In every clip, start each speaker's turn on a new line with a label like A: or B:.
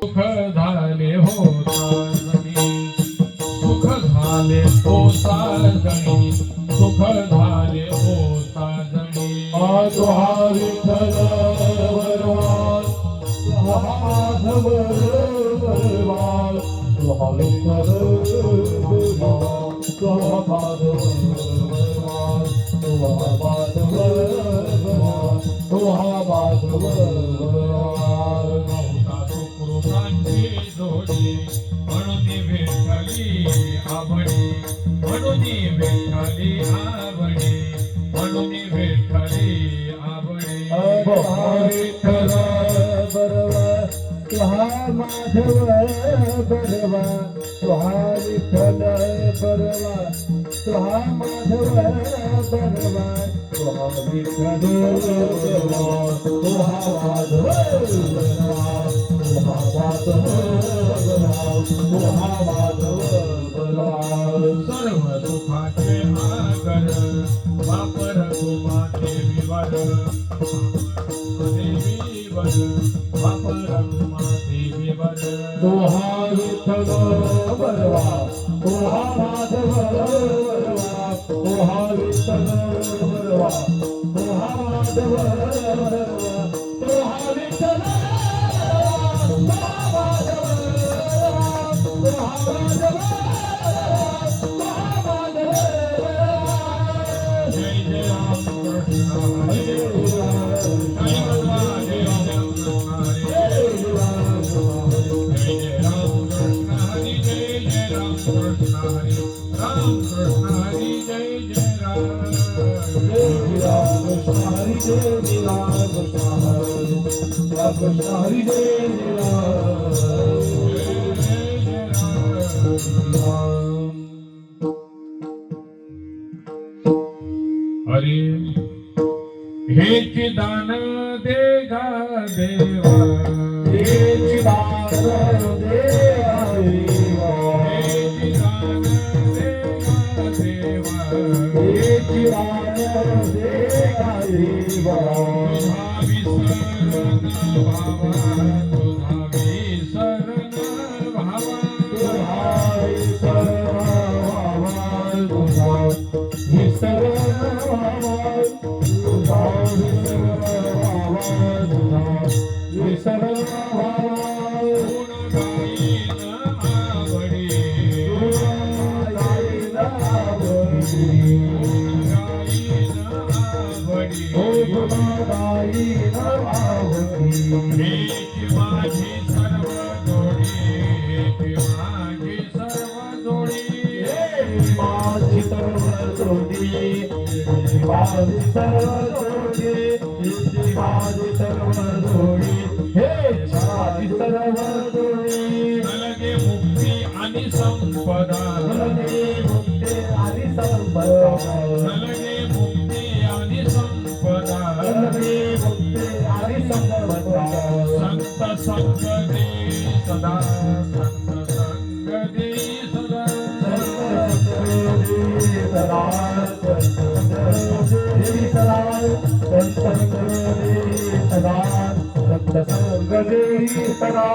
A: सुख झाले हो साजणी, सुख झाले हो साजणी, सुख झाले हो साजणी.
B: तुहा विठ्ठल वरवाल, तुहा माधव वरवाल, तुहा विठ्ठल वरवाल, तुहा माधव वरवाल, तुहा माधव वरवाल, तुहा माधव वरवाल.
A: नव्हता सुकृतांची जोडी म्हणून विठ्ठली आवडी, म्हणून विठ्ठली आवडी, म्हणून विठ्ठली आवडी.
B: विठ्ठल बरवा, तुहा माधव बरवा, तुहा विठ्ठल बरवा, तुहा माधव बरवा, तुहा विठ्ठल बरवा, तुहा माधव बरवा, तुहा माधव बरवा, तुहा माधव बरवा.
A: सर्व दुःखाचे आगर वापर तुमा देवीवर, देवीवर वापर तुमा देवीवर.
B: तुहा विठ्ठल बरवा, तुहा माधव बरवा, तुहा विठ्ठल बरवा, तुहा माधव बरवा, तुहा विठ्ठल बरवा, तुहा माधव बरवा, तुहा माधव बरवा, तुहा माधव बरवा.
A: जय जय राम कृष्ण हरे, जय भगवान जय राम कृष्ण हरे, जय जय राम कृष्ण हरे, जय जय राम कृष्ण हरे, राम कृष्ण हरे, जय जय राम.
B: जय राम कृष्ण हरि, जय राम कृष्ण हरि, राम कृष्ण हरि, जय राम.
A: हरे हेच दान दे गा देवा,
B: हेच दान दे गा देवा,
A: हेच दान दे गा देवा.
B: हेच दान दे गा देवा.
A: तुझा विसरण भावा, तुझा विसरण भावा,
B: तुझा विसरण भावा, तुझा विसरण भावा, तुझा विसरण भावा.
A: गुण गायीन आवडी,
B: तुझा गायीन आवडी,
A: गायीन आवडी.
B: गायीन आवडी.
A: हेच माझी सर्व जोडी, हेच माझी सर्व जोडी.
B: माझी सर्व जोडी, माझी सर्व जोडी, माझी सर्व जोडी, हे माझी सर्व जोडी.
A: नलगे मुक्ती आणि संपदा,
B: नलगे मुक्ती आणि संपदा,
A: नलगे मुक्ती आणि संपदा.
B: नलगे मुक्ती आणि संपदा.
A: संत संग दे सदा, संत संग दे सदा.
B: सदा संग देई सदा.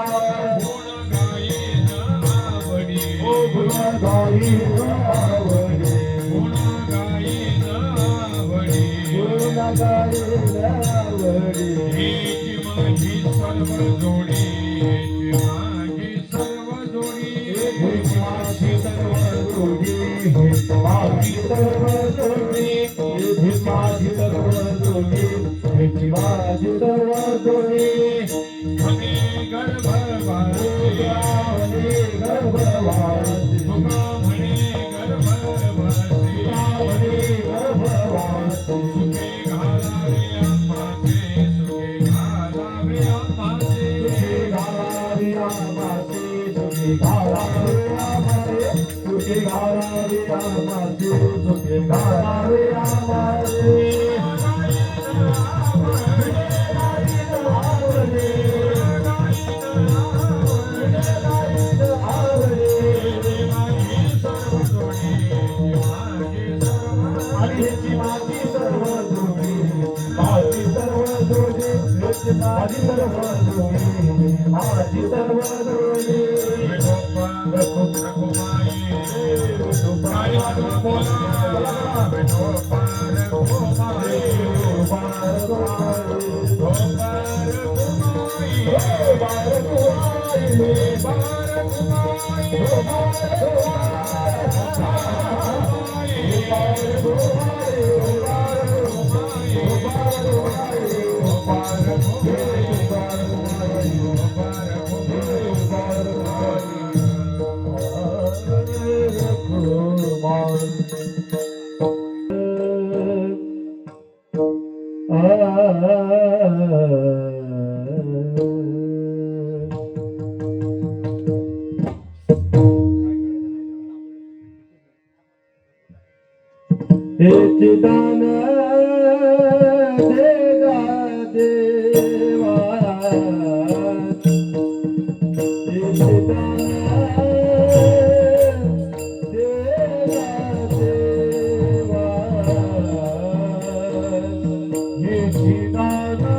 A: गुण गायीन आवडी,
B: गुण गायीन आवडी,
A: गुण गायीन आवडी.
B: गुण गायीन आवडी.
A: हेच माझी सर्व जोडी, हेच
B: वासी
A: तुका म्हणे गर्भवासी
B: म्हणे गर्भवासी
A: सुखे घालावे आम्हाचे सुखे घालावे आम्हाचे
B: सुखे घालावे आम्हाचे सुखे घालावे आम्हाचे सुखे घालावे आम्हाचे सुखे घालावे आम्हाचे माझी सर्व जोडी माझी सर्व जोडी माझी सर्व जोडी माझी सर्व जोडी दान देगा देवा दान देगा देवा दान देगा देवा दान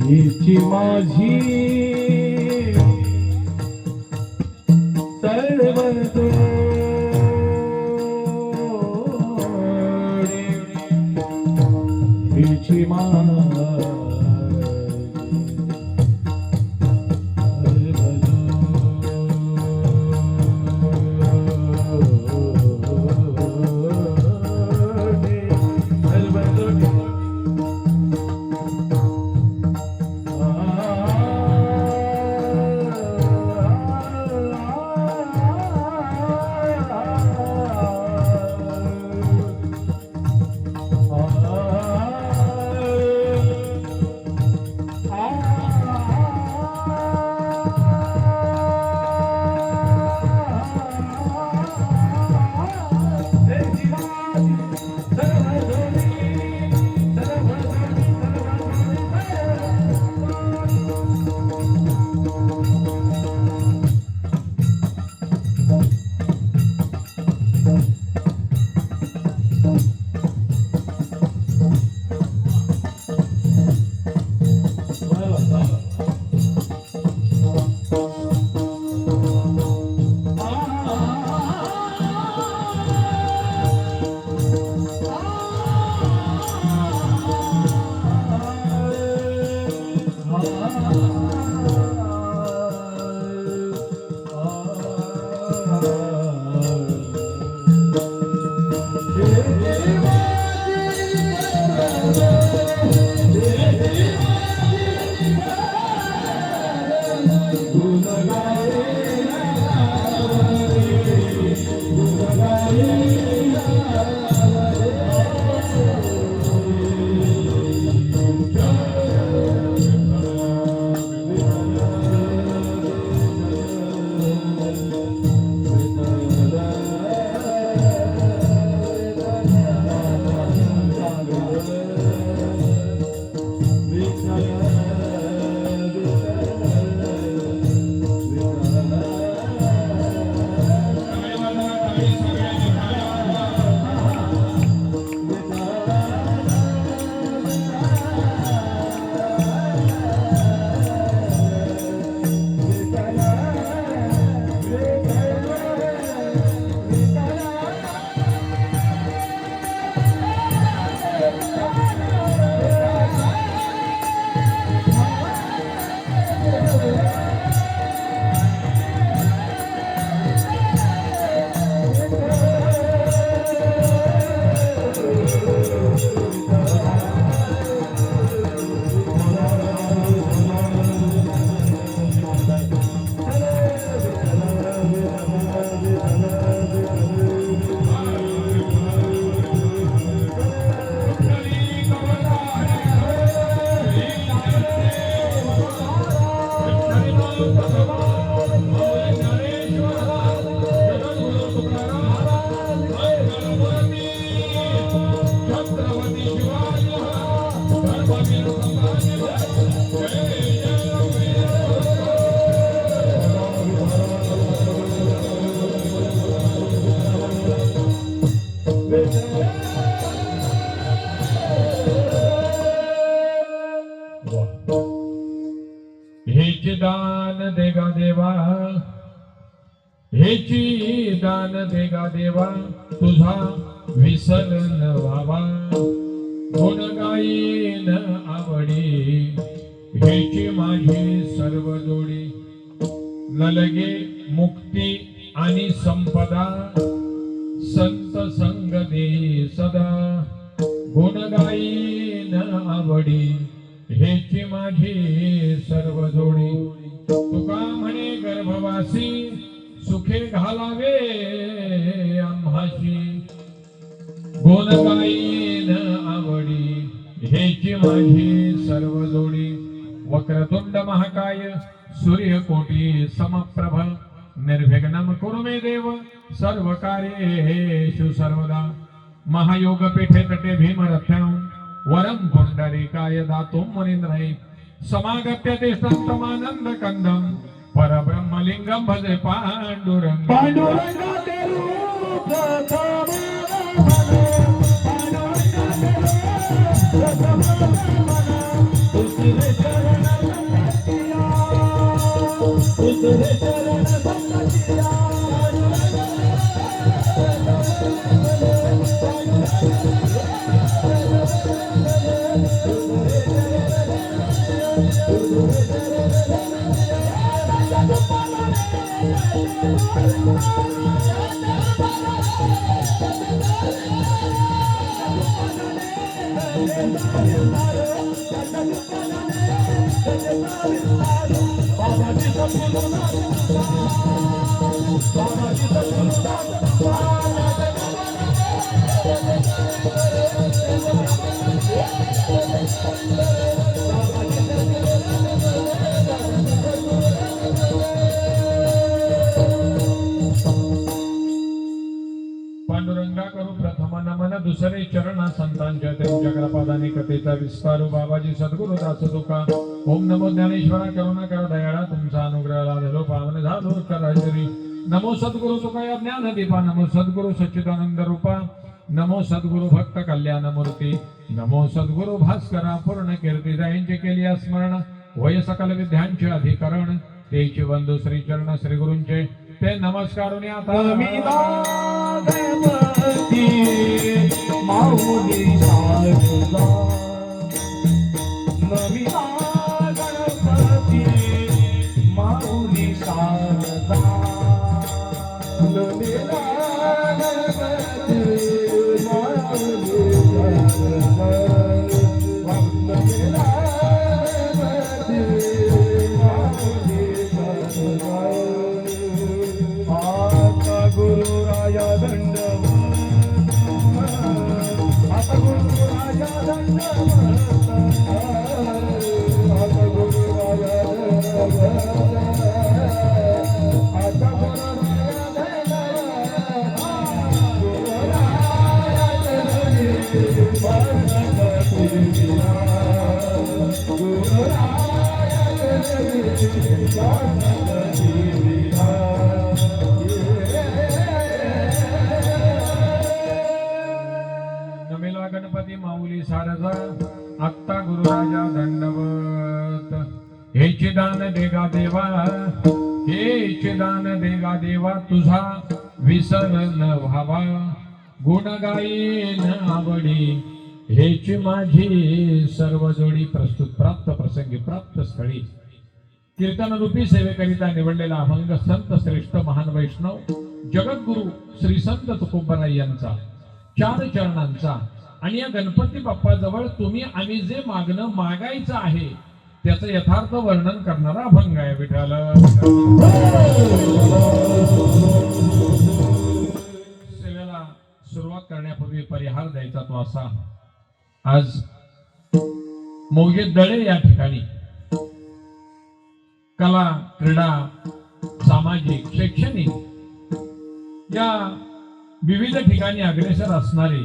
B: हिची माझी सर्व जोडी हिची माझी सर्व जोडी
A: दान देगा देवा, हेची दान देगा देवा, तुझा विसर न व्हावा. गुण गायीन आवडी, हेची माझी सर्व जोडी. नलगे मुक्ती आणि संपदा, संत संग दे सदा. गुण गायीन आवडी, हेची माझी सर्व जोडी. तुका म्हणे गर्भवासी, सुखे घालावे आम्हाशी. गुण गायीन आवडी, हेची माझी सर्व जोडी. वक्रतुंड महाकाय, सूर्यकोटी समप्रभ. निर्विघ्नं कुरु मे देव, सर्व कार्येषु सर्वदा. महायोगपीठे तटे भीमरथ्यां, वरं पुंडरीकाय दातुं मुनीन्द्रै. समागत्य तिष्ठन्तमानन्द कंदं, परब्रह्मलिंगं भजे पांडुरंग.
B: पांडुरंगाचे रूप प्रथम तुझे चरण संगतिया, तुझे चरण संगतिया.
A: पांडुरंगा करू प्रथम नमन, दुसरे चरण संतांच्या त्यांच्या कृपादाने कथेचा विस्तारू. बाबाजी सद्गुरु दास तुका. ओम नमो ज्ञानेश्वरा, करुणा करा दयाळा, तुमचा अनुग्रह लाभलो पावन झालो कराजरी. नमो सद्गुरु तुका ज्ञान दीपा, नमो सद्गुरु सच्चिदानंद रूपा, नमो सद्गुरु भक्त कल्याण मूर्ती, नमो सद्गुरु भास्करा पूर्ण कीर्ती. जयांचे केली स्मरण, वय सकल विद्यांचे अधिकरण. तेचे बंधू श्री चरण श्री गुरूंचे ते नमस्कारून आता.
B: गणपती माऊली शारदा, नमिता गणपती माऊली शारदा. नमिता गणपती माऊली शारदा, नमिता गणपती माऊली शारदा. आता गुरु राया दंडवत, आता गुरु राया दंडवत, आता गुरु राया दंडवत, आता गुरु राया दंडवत. गुरु राया दंडवत, गणपती विराज. गुरु राया दंडवत, गणपती विराज.
A: नमिला गणपती माऊली सारजा, आत्ता गुरुराजा दंडवत. हेचे दान देगा देवा, हेचे दान देगा देवा, तुझा विसर न व्हावा. गुण गायीन आवडी, हेची माझी सर्व जोडी. प्रस्तुत प्राप्त प्रसंगी प्राप्त स्थळी कीर्तन रूपी सेवेकरिता निवडलेला अभंग संत श्रेष्ठ महान वैष्णव जगद्गुरु श्री संत तुकोबराय यांचा 4 चरणांचा. आणि या गणपती बाप्पा जवळ तुम्ही आम्ही जे मागणं मागायचं आहे त्याचं यथार्थ वर्णन करणारा अभंग आहे. विठ्ठल सेवेला सुरुवात करण्यापूर्वी परिहार द्यायचा तो असा. आज मौजे दळे या ठिकाणी कला, क्रीडा, सामाजिक, शैक्षणिक या विविध ठिकाणी अग्रेसर असणारे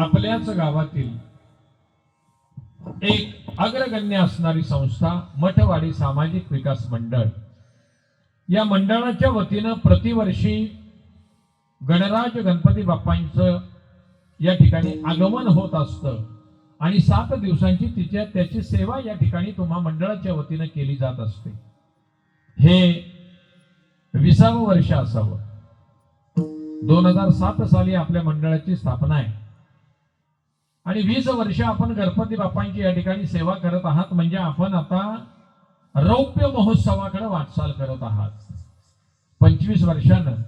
A: आपल्याच गावातील एक अग्रगण्य असणारी संस्था मठवाडी सामाजिक विकास मंडळ, या मंडळाच्या वतीनं प्रतिवर्षी गणराज गणपती बाप्पांचं या ठिकाणी आगमन होत असतं आणि 7 दिवसांची त्याची सेवा या ठिकाणी तुम्हा मंडळाच्या वतीनं केली जात असते. हे 20वं वर्ष असावं. 2007 साली आपल्या मंडळाची स्थापना आहे आणि 20 वर्ष आपण गणपती बाप्पांची या ठिकाणी सेवा करत आहात. म्हणजे आपण आता रौप्य महोत्सवाकडे वाटचाल करत आहात. 25 वर्षानं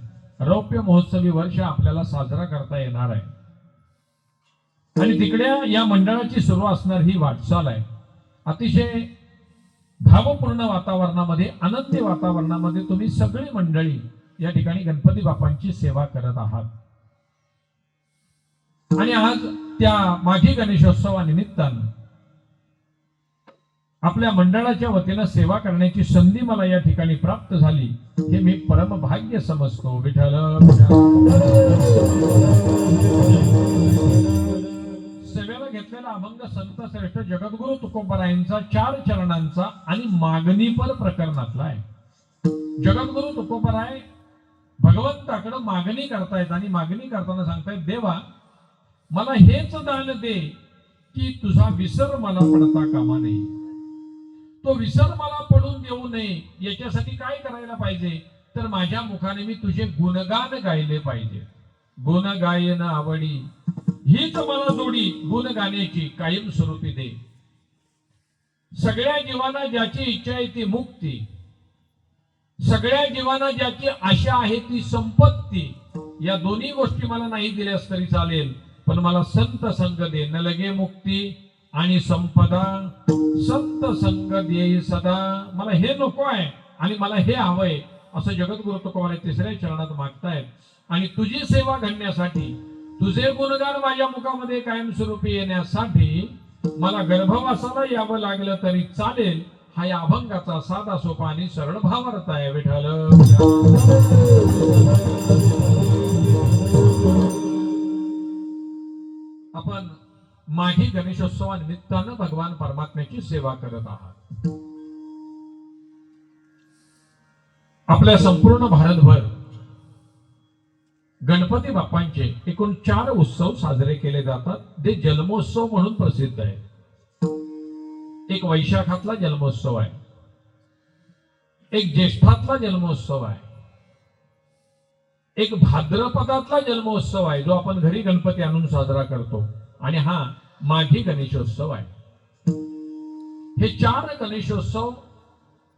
A: रौप्य महोत्सवी वर्ष आपल्याला साजरा करता येणार आहे आणि तिकड्या या मंडळाची सुरू असणार ही वाटचाल आहे. अतिशय भावपूर्ण वातावरणामध्ये, आनंदी वातावरणामध्ये तुम्ही सगळी मंडळी या ठिकाणी गणपती बाप्पांची सेवा करत आहात. आणि आज त्या माघी गणेशोत्सवानिमित्तानं आपल्या मंडळाच्या वतीनं सेवा करण्याची संधी मला या ठिकाणी प्राप्त झाली, हे मी परम भाग्य समजतो. विठ्ठल सेवेला घेतलेला अभंग संत श्रेष्ठ जगद्गुरु तुकोबरायांचा 4 चरणांचा आणि मागणीपर प्रकरणातला आहे. जगद्गुरु तुकोबराय भगवंताकडे मागणी करतायत आणि मागणी करताना सांगतायत, देवा मला हेच दान दे की तुझा विसर मला पडता कामा नये. तो विसर मला पडून देऊ नये याच्यासाठी काय करायला पाहिजे, तर माझ्या मुखाने मी तुझे गुणगान गायले पाहिजे. गुण गायन आवडी हीच मला जोडी, गुण गाण्याची कायम स्वरूपी दे. सगळ्या जीवांना ज्याची इच्छा आहे ती मुक्ती, सगळ्या जीवांना ज्याची आशा आहे ती संपत्ती. या दोन्ही गोष्टी मला नाही दिल्यास तरी चालेल, पण मला संत संग दे. न लगे मुक्ती आणि संपदा, संत संग देई सदा. मला हे नको आहे आणि मला हे हवंय असं जगद्गुरु तुकोबाराय 3ऱ्या चरणात मागतायत. आणि तुझी सेवा घडण्यासाठी, तुझे गुणगान माझ्या मुखामध्ये कायमस्वरूपी येण्यासाठी मला गर्भवासाला यावं लागलं तरी चालेल. हा या अभंगाचा साधा सोपा आणि सरळ भावार्थ आहे. विठ्ठल आपण माघी गणेशोत्सवानिमित्तानं भगवान परमात्म्याची सेवा करत आहात. आपल्या संपूर्ण भारतभर गणपती बाप्पांचे एकूण 4 उत्सव साजरे केले जातात. ते जन्मोत्सव म्हणून प्रसिद्ध आहे. एक वैशाखातला जन्मोत्सव आहे, एक ज्येष्ठातला जन्मोत्सव आहे, एक भाद्रपदातला जन्मोत्सव आहे जो आपण घरी गणपती आणून साजरा करतो, आणि हा माघी गणेशोत्सव आहे. हे 4 गणेशोत्सव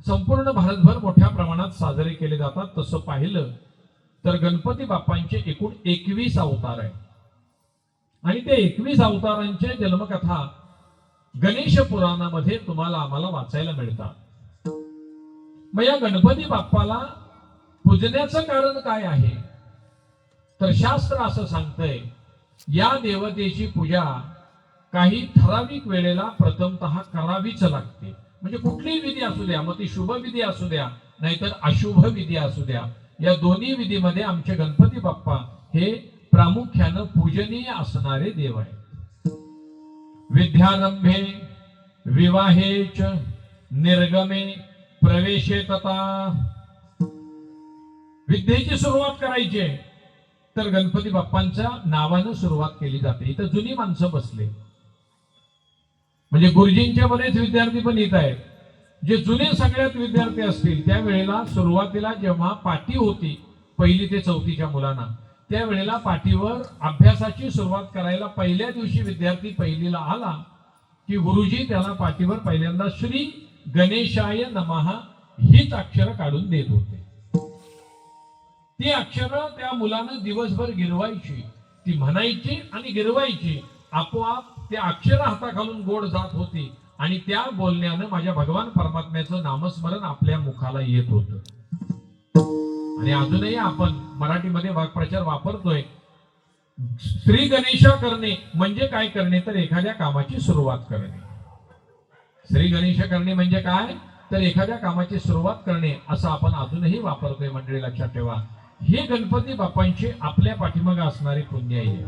A: संपूर्ण भारतभर मोठ्या प्रमाणात साजरे केले जातात. तसं पाहिलं तर गणपती बाप्पांचे एकूण 21 अवतार आहे आणि ते 21 अवतारांच्या जन्मकथा गणेश पुराणामध्ये तुम्हाला आम्हाला वाचायला मिळतात. मग या गणपती बाप्पाला पूजण्याचं कारण काय आहे, तर शास्त्र असं सांगतंय, या देवतेची पूजा काही ठराविक वेळेला प्रथमतः करावीच लागते. म्हणजे कुठलीही विधी असू द्या, मग ती शुभ विधी असू द्या नाहीतर अशुभ विधी असू द्या, या दोन्ही विधीमध्ये आमचे गणपती बाप्पा हे प्रामुख्यानं पूजनीय असणारे देव आहेत. विद्यारंभे विवाहेच निर्गमे प्रवेशे तथा. विद्येची सुरुवात करायची आहे तर गणपती बाप्पांच्या नावानं सुरुवात केली जाते. इथं जुनी माणसं बसले, म्हणजे गुरुजींचे बरेच विद्यार्थी पण येत आहेत. जे जुने सगळ्यात विद्यार्थी असतील त्यावेळेला सुरुवातीला जेव्हा पाटी होती 1ली ते 4थीच्या मुलांना, त्यावेळेला पाटीवर अभ्यासाची सुरुवात करायला पहिल्या दिवशी विद्यार्थी 1लीला आला की गुरुजी त्याला पाटीवर पहिल्यांदा श्री गणेशाय नमः हीच अक्षर काढून देत होते. ती अक्षरं त्या मुलानं दिवसभर गिरवायची, ती म्हणायची आणि गिरवायची. आपोआप त्या अक्षर हाताखालून गोड जात होती आणि त्या बोलण्यानं माझ्या भगवान परमात्म्याचं नामस्मरण आपल्या मुखाला येत होतं. आणि अजूनही आपण मराठीमध्ये वाक्प्रचार वापरतोय. श्री गणेशा करणे म्हणजे काय करणे, तर एखाद्या कामाची सुरुवात करणे. श्री गणेश करणे म्हणजे काय, तर एखाद्या कामाची सुरुवात करणे असं आपण अजूनही वापरतोय. मंडळी लक्षात ठेवा, हे गणपती बाप्पांचे आपल्या पाठीमागे असणारी पुण्य आहे.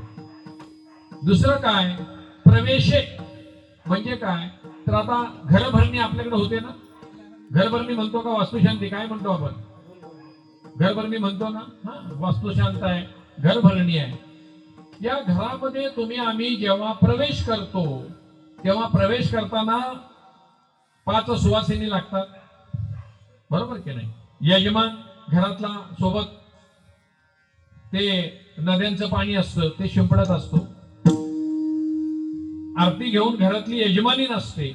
A: दुसरं काय, प्रवेशे म्हणजे काय, तर आता घरभरणी आपल्याकडे होते ना. घरभरणी म्हणतो का वास्तुशांती, काय म्हणतो आपण, घरभरणी म्हणतो ना. वास्तुशांत आहे, घरभरणी आहे. या घरामध्ये तुम्ही आम्ही जेव्हा प्रवेश करतो तेव्हा प्रवेश करताना 5 सुवासिनी लागतात. बरोबर की नाही? यजमान घरातला सोबत ते नद्यांचं पाणी असतं ते शिंपडत असतो. आरती घेऊन घरातली यजमानी नसते.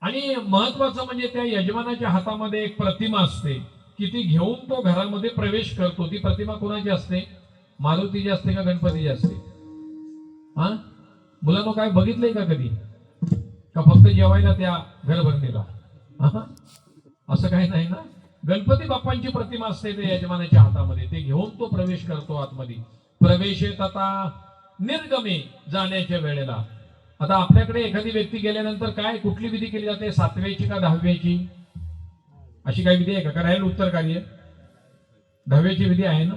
A: आणि महत्वाचं म्हणजे त्या यजमानाच्या हातामध्ये एक प्रतिमा असते की ती घेऊन तो घरामध्ये प्रवेश करतो. ती प्रतिमा कोणाची असते? मारुतीची असते का गणपतीची असते? हा, मुलांना काय बघितलंय का कधी? का फक्त जेवायला त्या घरभरणीला? असं काही नाही ना. गणपती बाप्पांची प्रतिमा असते ते यजमानाच्या हातामध्ये. ते घेऊन तो प्रवेश करतो आतमध्ये. प्रवेशेत आता निर्गमे, जाण्याच्या वेळेला. आता आपल्याकडे एखादी व्यक्ती गेल्यानंतर काय कुठली विधी केली जाते? 7व्याची का 10व्याची? अशी काही विधी आहे का? राहील उत्तर कार्य 10व्याची विधी आहे ना.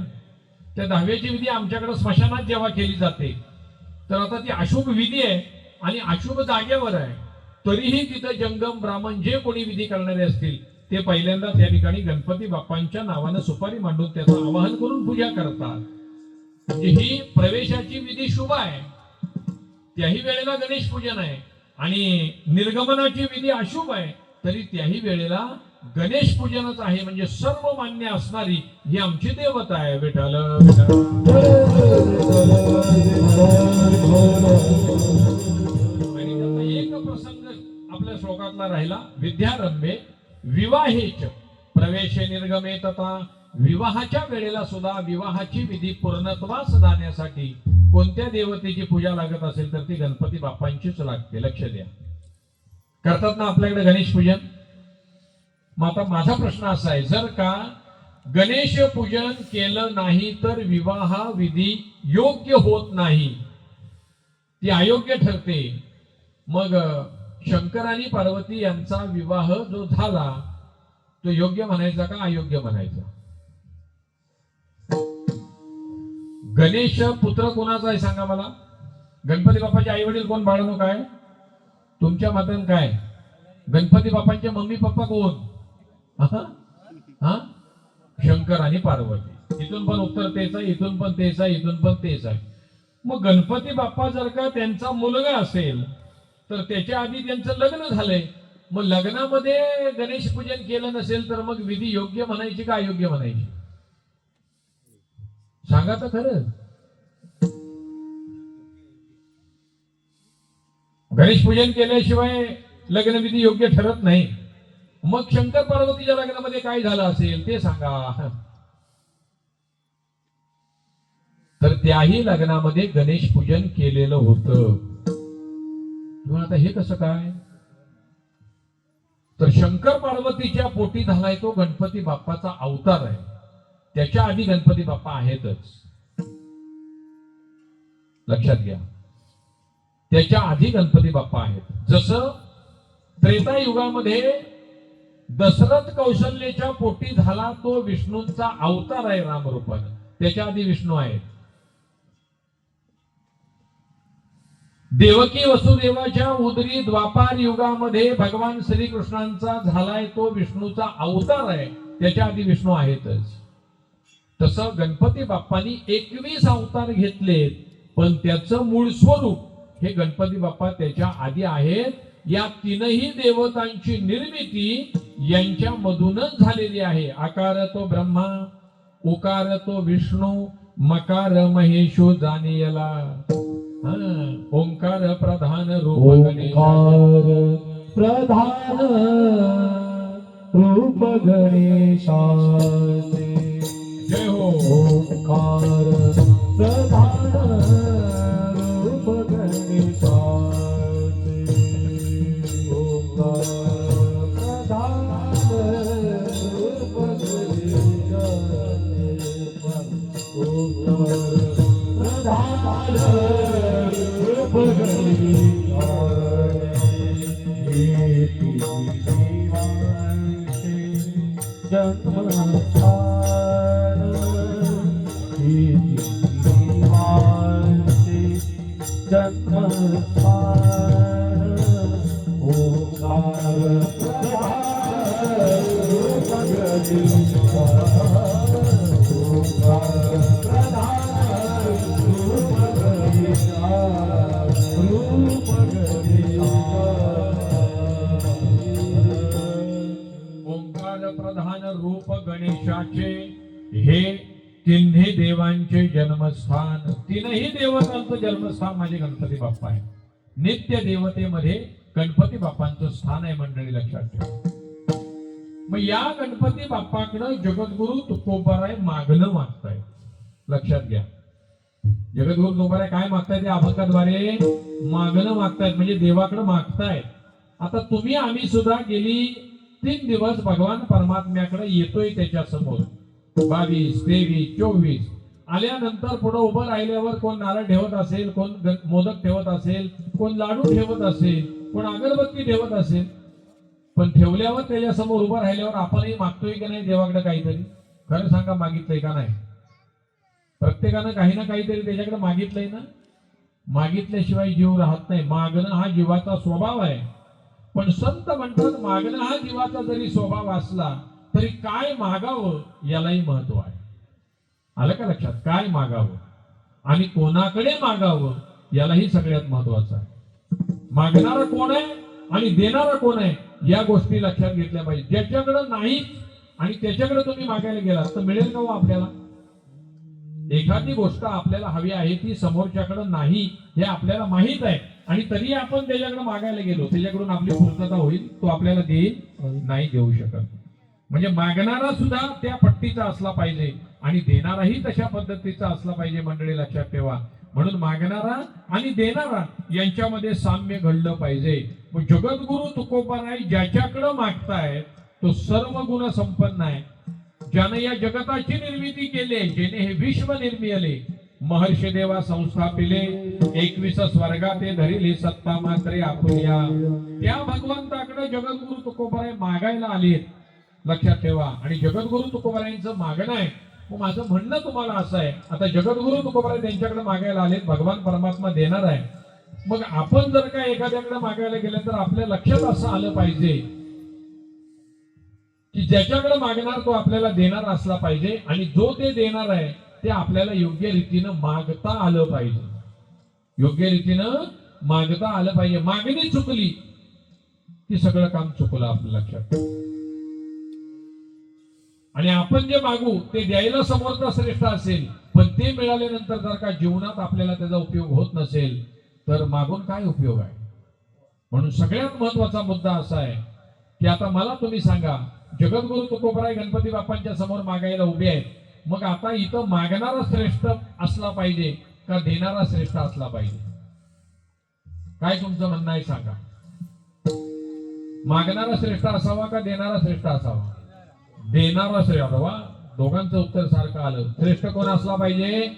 A: त्या 10व्याची विधी आमच्याकडे स्मशानात जेव्हा केली जाते तर आता ती अशुभ विधी आहे आणि अशुभ जागेवर आहे. तरीही तिथं जंगम ब्राह्मण जे कोणी विधी करणारे असतील ते पहिल्यांदा त्या ठिकाणी गणपती बाप्पांच्या नावानं सुपारी मांडून त्याचं आवाहन करून पूजा करतात. म्हणजे ही प्रवेशाची विधी शुभ आहे. त्याही वेळेला गणेश पूजन आहे. आणि निर्गमनाची विधी अशुभ आहे तरी त्याही वेळेला गणेश पूजनच आहे. म्हणजे सर्व मान्य असणारी ही आमची देवता आहे. विठ्ठल आणि एक प्रसंग आपल्या श्लोकातला राहिला. विद्यारंभे विवाहेच प्रवेशे निर्गमे तथा. विवाहाच्या वेळेला सुद्धा विवाहाची विधी पूर्णत्वास जाण्यासाठी कोणत्या देवतेची पूजा लागत असेल तर ती गणपती बाप्पांचीच लागते. लक्ष द्या. करतात ना आपल्याकडे गणेश पूजन. मग आता माझा प्रश्न असा आहे, जर का गणेश पूजन केलं नाही तर विवाह विधी योग्य होत नाही, ती अयोग्य ठरते. मग शंकर आणि पार्वती यांचा विवाह जो झाला तो योग्य म्हणायचा का अयोग्य म्हणायचा? गणेश पुत्र कोणाचा आहे सांगा मला? गणपती बाप्पाचे आई वडील कोण बाळानो? काय तुमच्या मतान काय? गणपती बाप्पांचे मम्मी पप्पा कोण? हा, शंकर आणि पार्वती. इथून पण उत्तर तेच आहे, इथून पण तेच आहे, इथून पण तेच आहे. मग गणपती बाप्पा जर का त्यांचा मुलगा असेल तर त्याच्या आधी त्यांचं लग्न झालंय. मग लग्नामध्ये गणेश पूजन केलं नसेल तर मग विधी योग्य म्हणायची का अयोग्य म्हणायची? सांगा तर खरं. गणेश पूजन केल्याशिवाय लग्नविधी योग्य ठरत नाही. मग शंकर पार्वतीच्या लग्नामध्ये काय झालं असेल ते सांगा. तर त्याही लग्नामध्ये गणेश पूजन केलेलं होतं. आता हे कसं काय? तर शंकर पार्वतीच्या पोटी झालाय तो गणपती बाप्पाचा अवतार आहे. त्याच्या आधी गणपती बाप्पा आहेतच. लक्षात घ्या. त्याच्या आधी गणपती बाप्पा आहेत. जसं त्रेता युगामध्ये दशरथ कौशल्याच्या पोटी झाला तो विष्णूंचा अवतार आहे रामरूपानं. त्याच्या आधी विष्णू आहेत. देवकी वसुदेवाच्या उदरी द्वापार युगामध्ये भगवान श्रीकृष्णांचा झालाय तो विष्णूचा अवतार आहे. त्याच्या आधी विष्णू आहेतच. तसं गणपती बाप्पांनी 21 अवतार घेतलेत पण त्याचं मूळ स्वरूप हे गणपती बाप्पा त्याच्या आधी आहेत. या तीनही देवतांची निर्मिती यांच्या मधूनच झालेली आहे. आकार तो ब्रह्मा, उकार तो विष्णू, मकार महेशो जानियला. ओंकार प्रधान रूप गणेश.
B: प्रधान रूप गणेशाचे
A: जय हो.
B: ओंकार प्रधान रूप गणेशाचे. ओंकार प्रधान रूप गणेशाचे. ओंकार प्रधान रूप गणेशाचे. जन्मस्थान जन्मस्थान ओंकार प्रधान रूप गणेशाचे. ओंकार प्रधान रूप गणेशाचे. रूप गणेशाचे.
A: ओंकार प्रधान रूप गणेशाचे हे तिन्ही देवांचे जन्मस्थान, तीनही देवतांचं जन्मस्थान माझे गणपती बाप्पा आहे. नित्य देवतेमध्ये गणपती बाप्पांचं स्थान आहे मंडळी, लक्षात ठेवा. मग या गणपती बाप्पाकडे जगद्गुरु तुकोबाराय मागणं मागताय. लक्षात घ्या, जगद्गुरु तुकोबाराय काय मागताय? ते अभंगाद्वारे मागणं मागतायत, म्हणजे देवाकडे मागतायत. आता तुम्ही आम्ही सुद्धा गेली 3 दिवस भगवान परमात्म्याकडे येतोय त्याच्या समोर. 22, 23, 24 आल्यानंतर पुढे उभं राहिल्यावर कोण नारळ ठेवत असेल, कोण मोदक ठेवत असेल, कोण लाडू ठेवत असेल, कोण अगरबत्ती ठेवत असेल. पण ठेवल्यावर त्याच्या समोर उभं राहिल्यावर आपणही मागतोय की नाही देवाकडे काहीतरी? खरं सांगा, मागितलंय का नाही? प्रत्येकानं काही ना काहीतरी त्याच्याकडे मागितलंय ना. मागितल्याशिवाय जीव राहत नाही. मागणं हा जीवाचा स्वभाव आहे. पण संत म्हणतात मागणं हा जीवाचा जरी स्वभाव असला तरी काय मागावं यालाही महत्व आहे. आलं का लक्षात? काय मागावं आणि कोणाकडे मागावं यालाही सगळ्यात महत्वाचं आहे. मागणारा कोण आहे आणि देणारा कोण आहे या गोष्टी लक्षात घेतल्या पाहिजे. ज्याच्याकडे नाही आणि त्याच्याकडे तुम्ही मागायला गेलात तर मिळेल का हो आपल्याला? एखादी गोष्ट आपल्याला हवी आहे ती समोरच्याकडे नाही हे आपल्याला माहित आहे आणि तरी आपण त्याच्याकडे मागायला गेलो, त्याच्याकडून आपली पूर्तता होईल, तो आपल्याला देईल नाही, देऊ शकत. म्हणजे मागणारा सुद्धा त्या पट्टीचा असला पाहिजे आणि देणाराही तशा पद्धतीचा असला पाहिजे मंडळी, लक्षात ठेवा. म्हणून मागणारा आणि देणारा यांच्यामध्ये साम्य घडलं पाहिजे. मग जगद्गुरु तुकोबाराय ज्याच्याकडे मागताय तो सर्व गुण संपन्न आहे. ज्याने या जगताची निर्मिती केली, जेणे हे विश्व निर्मिले, महर्षी देवा संस्थापिले, 21 स्वर्गात ते धरिले सत्ता मात्रे आपुल्या. त्या भगवंताकडे जगद्गुरु तुकोबाराय मागायला आलेत, लक्षात ठेवा. आणि जगद्गुरु तुकोबारायांचं मागणं आहे. मग माझं म्हणणं तुम्हाला असं आहे, आता जगद्गुरु तुकोबाराय त्यांच्याकडे मागायला आलेत, भगवान परमात्मा देणार आहे. मग आपण जर का एखाद्याकडे मागायला गेलं तर आपल्या लक्षात असं आलं पाहिजे की ज्याच्याकडे मागणार तो आपल्याला देणार असला पाहिजे आणि जो ते देणार आहे ते आपल्याला योग्य रीतीनं मागता आलं पाहिजे. योग्य रीतीनं मागता आलं पाहिजे. मागणी चुकली की सगळं काम चुकलं आपल्या लक्षात. आणि आपण जे मागू ते द्यायला समर्थ श्रेष्ठ असेल, पण ते मिळाल्यानंतर जर का जीवनात आपल्याला त्याचा उपयोग होत नसेल तर मागून काय उपयोग आहे? म्हणून सगळ्यात महत्वाचा मुद्दा असा आहे की आता मला तुम्ही सांगा, जगद्गुरु तुकोबाराय गणपती बाप्पांच्या समोर मागायला उभे आहेत. मग आता इथं मागणारा श्रेष्ठ असला पाहिजे का देणारा श्रेष्ठ असला पाहिजे? काय तुमचं म्हणणं आहे सांगा. मागणारा श्रेष्ठ असावा का देणारा श्रेष्ठ असावा? देणारा श्रेष्ठ. वा, दोघांचं उत्तर सारखं आलं. श्रेष्ठ कोण असला पाहिजे?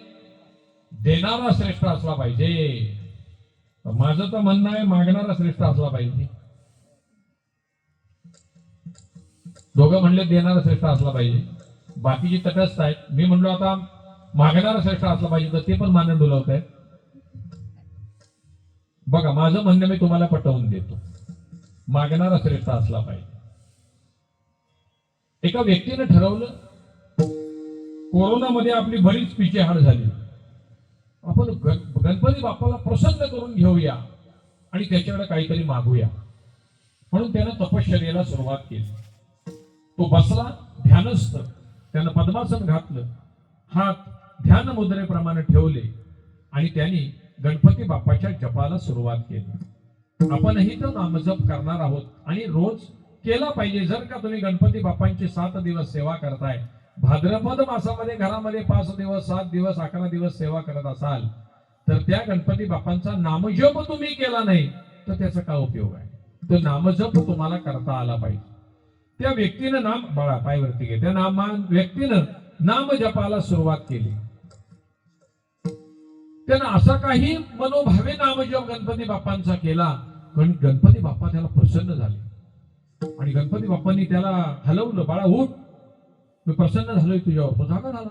A: देणारा श्रेष्ठ असला पाहिजे. माझं तर म्हणणं आहे मागणारा श्रेष्ठ असला पाहिजे. दोघं म्हणले देणारा श्रेष्ठ असला पाहिजे, बाकीची तटस्थ आहेत. मी म्हणलो आता मागणारा श्रेष्ठ असला पाहिजे, तर ते पण मानून डुलवत आहेत. बघा, माझं म्हणणं मी तुम्हाला पटवून देतो, मागणारा श्रेष्ठ असला पाहिजे. एका व्यक्तीने ठरवलं, कोरोनामध्ये आपली बरीच पिछेहाट झाली, आपण गणपती बाप्पाला प्रसन्न करून घेऊया आणि त्याच्याकडे काहीतरी मागूया. म्हणून त्यानं तपश्चर्येला सुरुवात केली. तो बसला ध्यानस्थ, त्यानं पद्मासन घातलं, हात ध्यान मुद्रेप्रमाणे ठेवले आणि त्यांनी गणपती बाप्पाच्या जपाला सुरुवात केली. आपणही तर नामजप करणार आहोत आणि रोज केला पाहिजे. जर का तुम्ही गणपती बाप्पांची 7 दिवस सेवा करताय, भाद्रपद मासामध्ये घरामध्ये 5 दिवस, 7 दिवस, 11 दिवस सेवा करत असाल तर त्या गणपती बाप्पांचा नामजप तुम्ही केला नाही तर त्याचा काय उपयोग आहे? तो नामजप तुम्हाला करता आला पाहिजे. त्या व्यक्तीनं नाम बाळा पायवरती घे, त्या व्यक्तीनं नाम जपाला सुरुवात केली. त्यानं असा काही मनोभावे नामजप गणपती बाप्पांचा केला, पण गणपती बाप्पा त्याला प्रसन्न झाले आणि गणपती बाप्पांनी त्याला हलवलं. बाळा उठ, मी प्रसन्न झालोय तुझ्यावर. तो जागा झाला.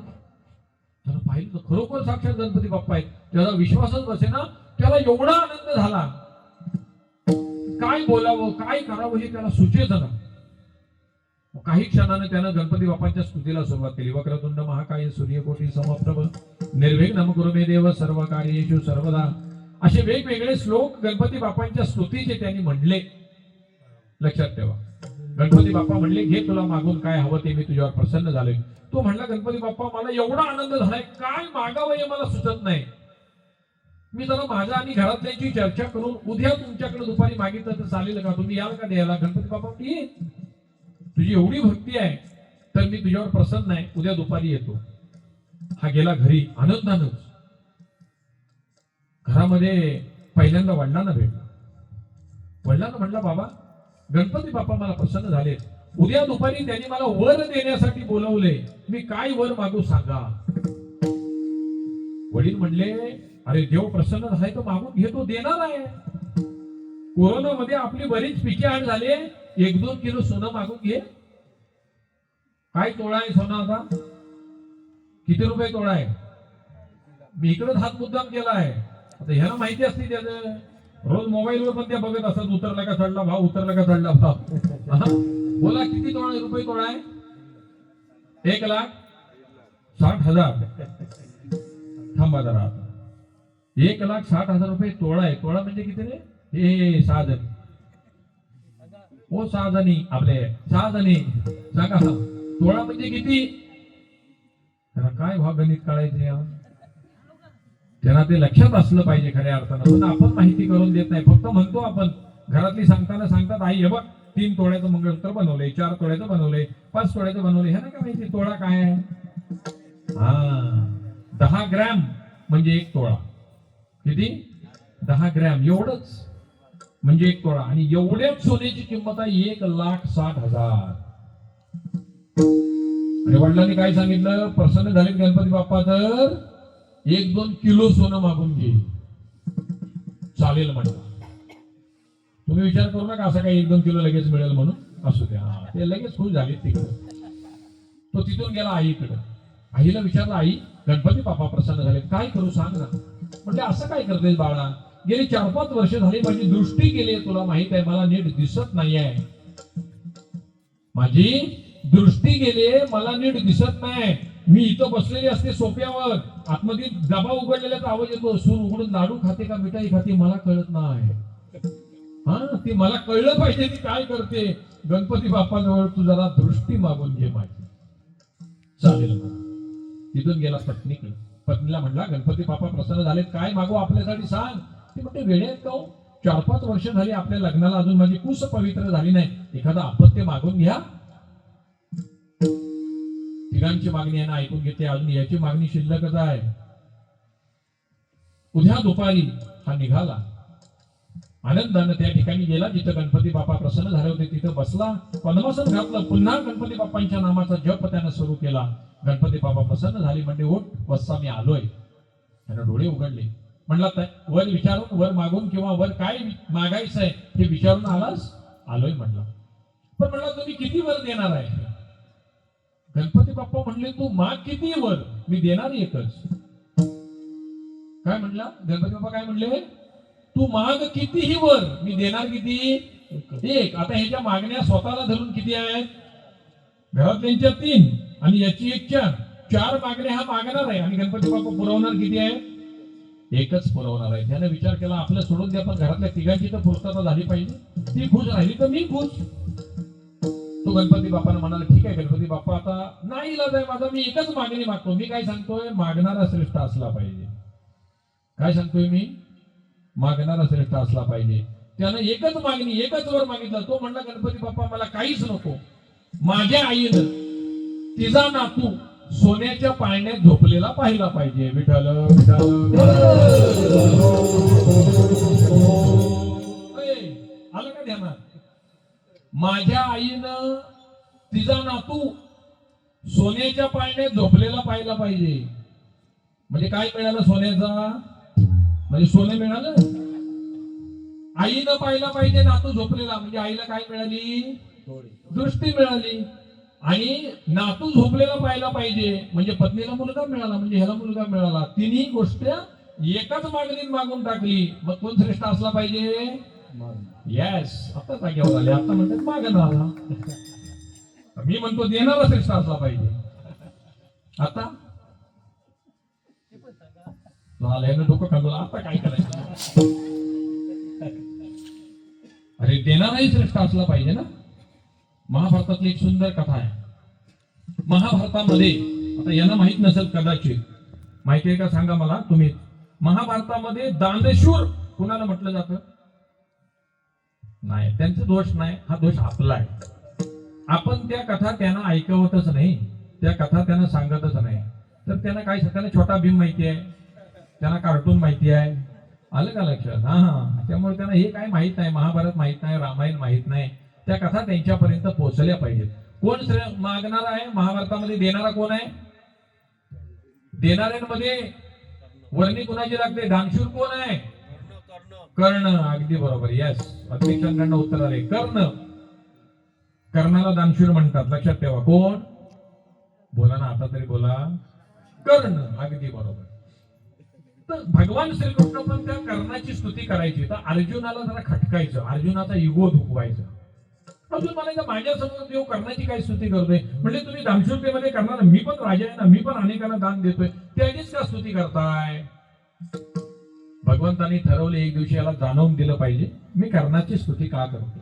A: त्याला पाहिलं तर खरोखर साक्षात गणपती बाप्पा आहेत. त्याला विश्वासच बसे ना. त्याला एवढा आनंद झाला, काय बोलावं काय करावं हे त्याला सुचेच ना. काही क्षणाने त्यानं गणपती बाप्पांच्या स्तुतीला सुरुवात केली. वक्रतुंड महाकाय सूर्यकोटी समप्रभ निर्विघ्नं कुरु मे देव सर्व कार्येषु सर्वदा, असे वेगवेगळे श्लोक गणपती बाप्पांच्या स्तुतीचे त्यांनी म्हणले. लक्षात ठेवा. गणपती बाप्पा म्हणले घे तुला मागून काय हवं ते, मी तुझ्यावर प्रसन्न झालोय. तो म्हणला गणपती बाप्पा मला एवढा आनंद झालाय, काय मागावं हे मला सुचत नाही. मी जरा माझ्या आणि घरातल्यांची चर्चा करून उद्या तुमच्याकडे दुपारी मागितलं तर चालेल का, तुम्ही याल का द्यायला. गणपती बाप्पा ये, तुझी एवढी भक्ती आहे तर मी तुझ्यावर प्रसन्न आहे, उद्या दुपारी येतो. हा गेला घरी आनंदानच. घरामध्ये पहिल्यांदा वडिलांना भेटला. वडिलांना म्हणला बाबा गणपती बाप्पा मला प्रसन्न झाले, उद्या दुपारी त्यांनी मला वर देण्यासाठी बोलवले, मी काय वर मागू सांगा. वडील म्हणले अरे देव प्रसन्न झालाय तर मागून घेतो, देणार आहे. कोरोनामध्ये आपली बरीच पिके आड झाले, 1-2 किलो सोनं मागून घे. काय तोळा आहे सोनं आता, किती रुपये तोळा आहे. मी इकडेच हात मुद्दाम केला आहे. आता ह्याला माहिती असते त्याचं, रोज मोबाईलवर पण त्या बघत असतात उतरला का चढला भाव, उतरला का चढला भाव. बोला किती तोळा रुपये तोळा आहे. 1,60,000. थांबा जरा, 1,60,000 रुपये तोळा आहे. तोळा म्हणजे किती रे, हे 6 जणी. हो 6 जणी, आपले 6 जणी सांगा. तोळा म्हणजे किती, काय भाव गणित काढायचे, त्यांना ते लक्षात असलं पाहिजे खऱ्या अर्थानं. पण आपण माहिती करून देत नाही, फक्त म्हणतो आपण. घरातली सांगताना सांगतात आई हे बघ 3 तोळ्याचं मंगळसूत्र बनवलंय, 4 तोळ्याचं बनवलंय, 5 तोळ्याचं बनवलंय. हे ना काय माहिती तोळा काय आहे. 10 ग्रॅम म्हणजे 1 तोळा. किती, 10 ग्रॅम एवढंच म्हणजे 1 तोळा. आणि एवढ्याच सोन्याची किंमत आहे 1,60,000. आणि वडिलांनी काय सांगितलं, प्रसन्न झाले गणपती बाप्पा तर 1-2 किलो सोनं मागून घे. चालेल म्हणलं. तुम्ही विचार करू नका असं काही 1-2 किलो लगेच मिळेल म्हणून, असू द्या. ते लगेच खुश झाले तिकडे. तो तिथून गेला आईकडे. आईला विचारलं आई गणपती बाप्पा प्रसन्न झाले, काय करू सांग ना. म्हणजे असं काय करतेस बाळा, गेली 4-5 वर्ष झाली माझी दृष्टी गेली, तुला माहित आहे मला नीट दिसत नाहीये. माझी दृष्टी गेली, मला नीट दिसत नाही. मी इथं बसलेली असते सोप्यावर, आतमध्ये डबा उघडलेल्याचा आवाज येतो, सून उघडून लाडू खाते का मिठाई खाते मला कळत नाही. ती मला कळलं पाहिजे ती काय करते. गणपती बाप्पाजवळ तू जरा दृष्टी मागून घे माझी. चालेल. तिथून गेला पत्नीकडे. पत्नीला म्हणला गणपती बाप्पा प्रसन्न झाले, काय मागू आपल्यासाठी सांग. ते म्हणते वेळे आहेत का, 4-5 वर्ष झाली आपल्या लग्नाला, अजून माझी कुस पवित्र झाली नाही, एखादा अपत्य मागून घ्या. तिघांची मागणी आहे ना ऐकून घेते, अजून याची मागणी शिल्लकच आहे. उद्या दुपारी हा निघाला. आनंदानं त्या ठिकाणी गेला जिथं गणपती बाप्पा प्रसन्न झाले होते, तिथं बसला, पद्मासन घातलं, पुन्हा गणपती बाप्पांच्या नामाचा जप त्यानं सुरू केला. गणपती बाप्पा प्रसन्न झाले, म्हणजे उठ वस्सा मी आलोय. त्यानं डोळे उघडले. म्हणला वर विचारून, वर मागून किंवा वर काय मागायचं आहे हे विचारून आलास. आलोय म्हणला. पण म्हणला तुम्ही किती वर देणार आहे. गणपती बाप्पा म्हणले तू माग किती वर, मी देणार एकच. काय म्हणला गणपती बाप्पा, काय म्हणले तू माग कितीही वर, मी देणार किती, एक. आता ह्याच्या मागण्या स्वतःला धरून किती आहेत, घरातल्यांच्या 3 आणि याची 1 4 मागण्या हा मागणार आहे. आणि गणपती बाप्पा पुरवणार किती आहे, एकच पुरवणार आहे. त्याने विचार केला आपलं सोडून द्या, पण घरातल्या तिघांची तर पूर्तता झाली पाहिजे. ती खुश राहिली तर मी खुश. तो गणपती बाप्पाला म्हणाला ठीक आहे गणपती बाप्पा, आता नाही इलाज आहे माझा, मी एकच मागणी मागतो. मी काय सांगतोय, मागणारा श्रेष्ठ असला पाहिजे. काय सांगतोय मी, मागणारा श्रेष्ठ असला पाहिजे. त्यानं एकच मागणी, एकच वर मागितलं. तो म्हणला गणपती बाप्पा मला काहीच नको, माझ्या आईनं तिचा नातू सोन्याच्या पाळण्यात झोपलेला पाहिला पाहिजे. विठ्ठल विठ्ठल. आलं का ध्यानात, माझ्या आईनं तिचा नातू सोन्याच्या पाळण्यात झोपलेला पाहिला पाहिजे. म्हणजे काय मिळालं सोन्याचा, म्हणजे सोनं मिळालं. आईनं पाहिला पाहिजे नातू झोपलेला, म्हणजे आईला काय मिळाली, दृष्टी मिळाली. आणि नातू झोपलेला पाहिला पाहिजे म्हणजे पत्नीला मुलगा मिळाला, म्हणजे ह्याला मुलगा मिळाला. तिन्ही गोष्ट एकाच मागणीत मागून टाकली. मग कोण श्रेष्ठ असला पाहिजे, येस. आता जागेवर आले, आता म्हणतात मागणारा. मी म्हणतो देणारा श्रेष्ठ असला पाहिजे. आता डोकं खाल्लं, आता काय करायचं. अरे देणाराही श्रेष्ठ असला पाहिजे ना. महाभारतातली एक सुंदर कथा आहे. महाभारतामध्ये, आता यांना माहित नसेल कदाचित, माहिती आहे का सांगा मला तुम्ही. महाभारतामध्ये दानशूर कुणाला म्हटलं जातं? नाही, त्यांचा दोष नाही, हा दोष आपला आहे. आपण त्या कथा त्यांना ऐकवतच नाही, त्या कथा त्यांना सांगतच नाही. तर त्यांना काय, त्यांना छोटा भीम माहिती आहे, त्यांना कार्टून माहिती आहे, आलं का लक्षात? हा, त्यामुळे त्यांना हे काय माहित नाही, महाभारत माहित नाही, रामायण माहित नाही. त्या कथा त्यांच्यापर्यंत पोहोचल्या पाहिजेत. कोण मागणारा आहे महाभारतामध्ये? देणारा कोण आहे? देणाऱ्यांमध्ये वर्णी कोणाची लागते? दानशूर कोण आहे? कर्ण. अगदी बरोबर, यस. अध्यक्षांकडनं उत्तर आले, कर्ण. कर्णाला दानशूर म्हणतात, लक्षात ठेवा. कोण? बोला ना, आता तरी बोला. कर्ण. अगदी बरोबर. तर भगवान श्रीकृष्ण पण त्या कर्णाची स्तुती करायची, तर अर्जुनाला जरा खटकायचं, अर्जुनाचा इगो दुखवायचा. अर्जुन म्हणायचं, माझ्यासमोर देव कर्णाची काय स्तुती करतोय? म्हणजे तुम्ही दानशूरतेमध्ये करणार, मी पण राजा आहे ना, मी पण अनेकांना दान देतोय, त्याचीच का स्तुती करताय? भगवंतांनी ठरवले एक दिवशी याला जाणवून दिलं पाहिजे, मी कर्णाची स्तुती का करतो.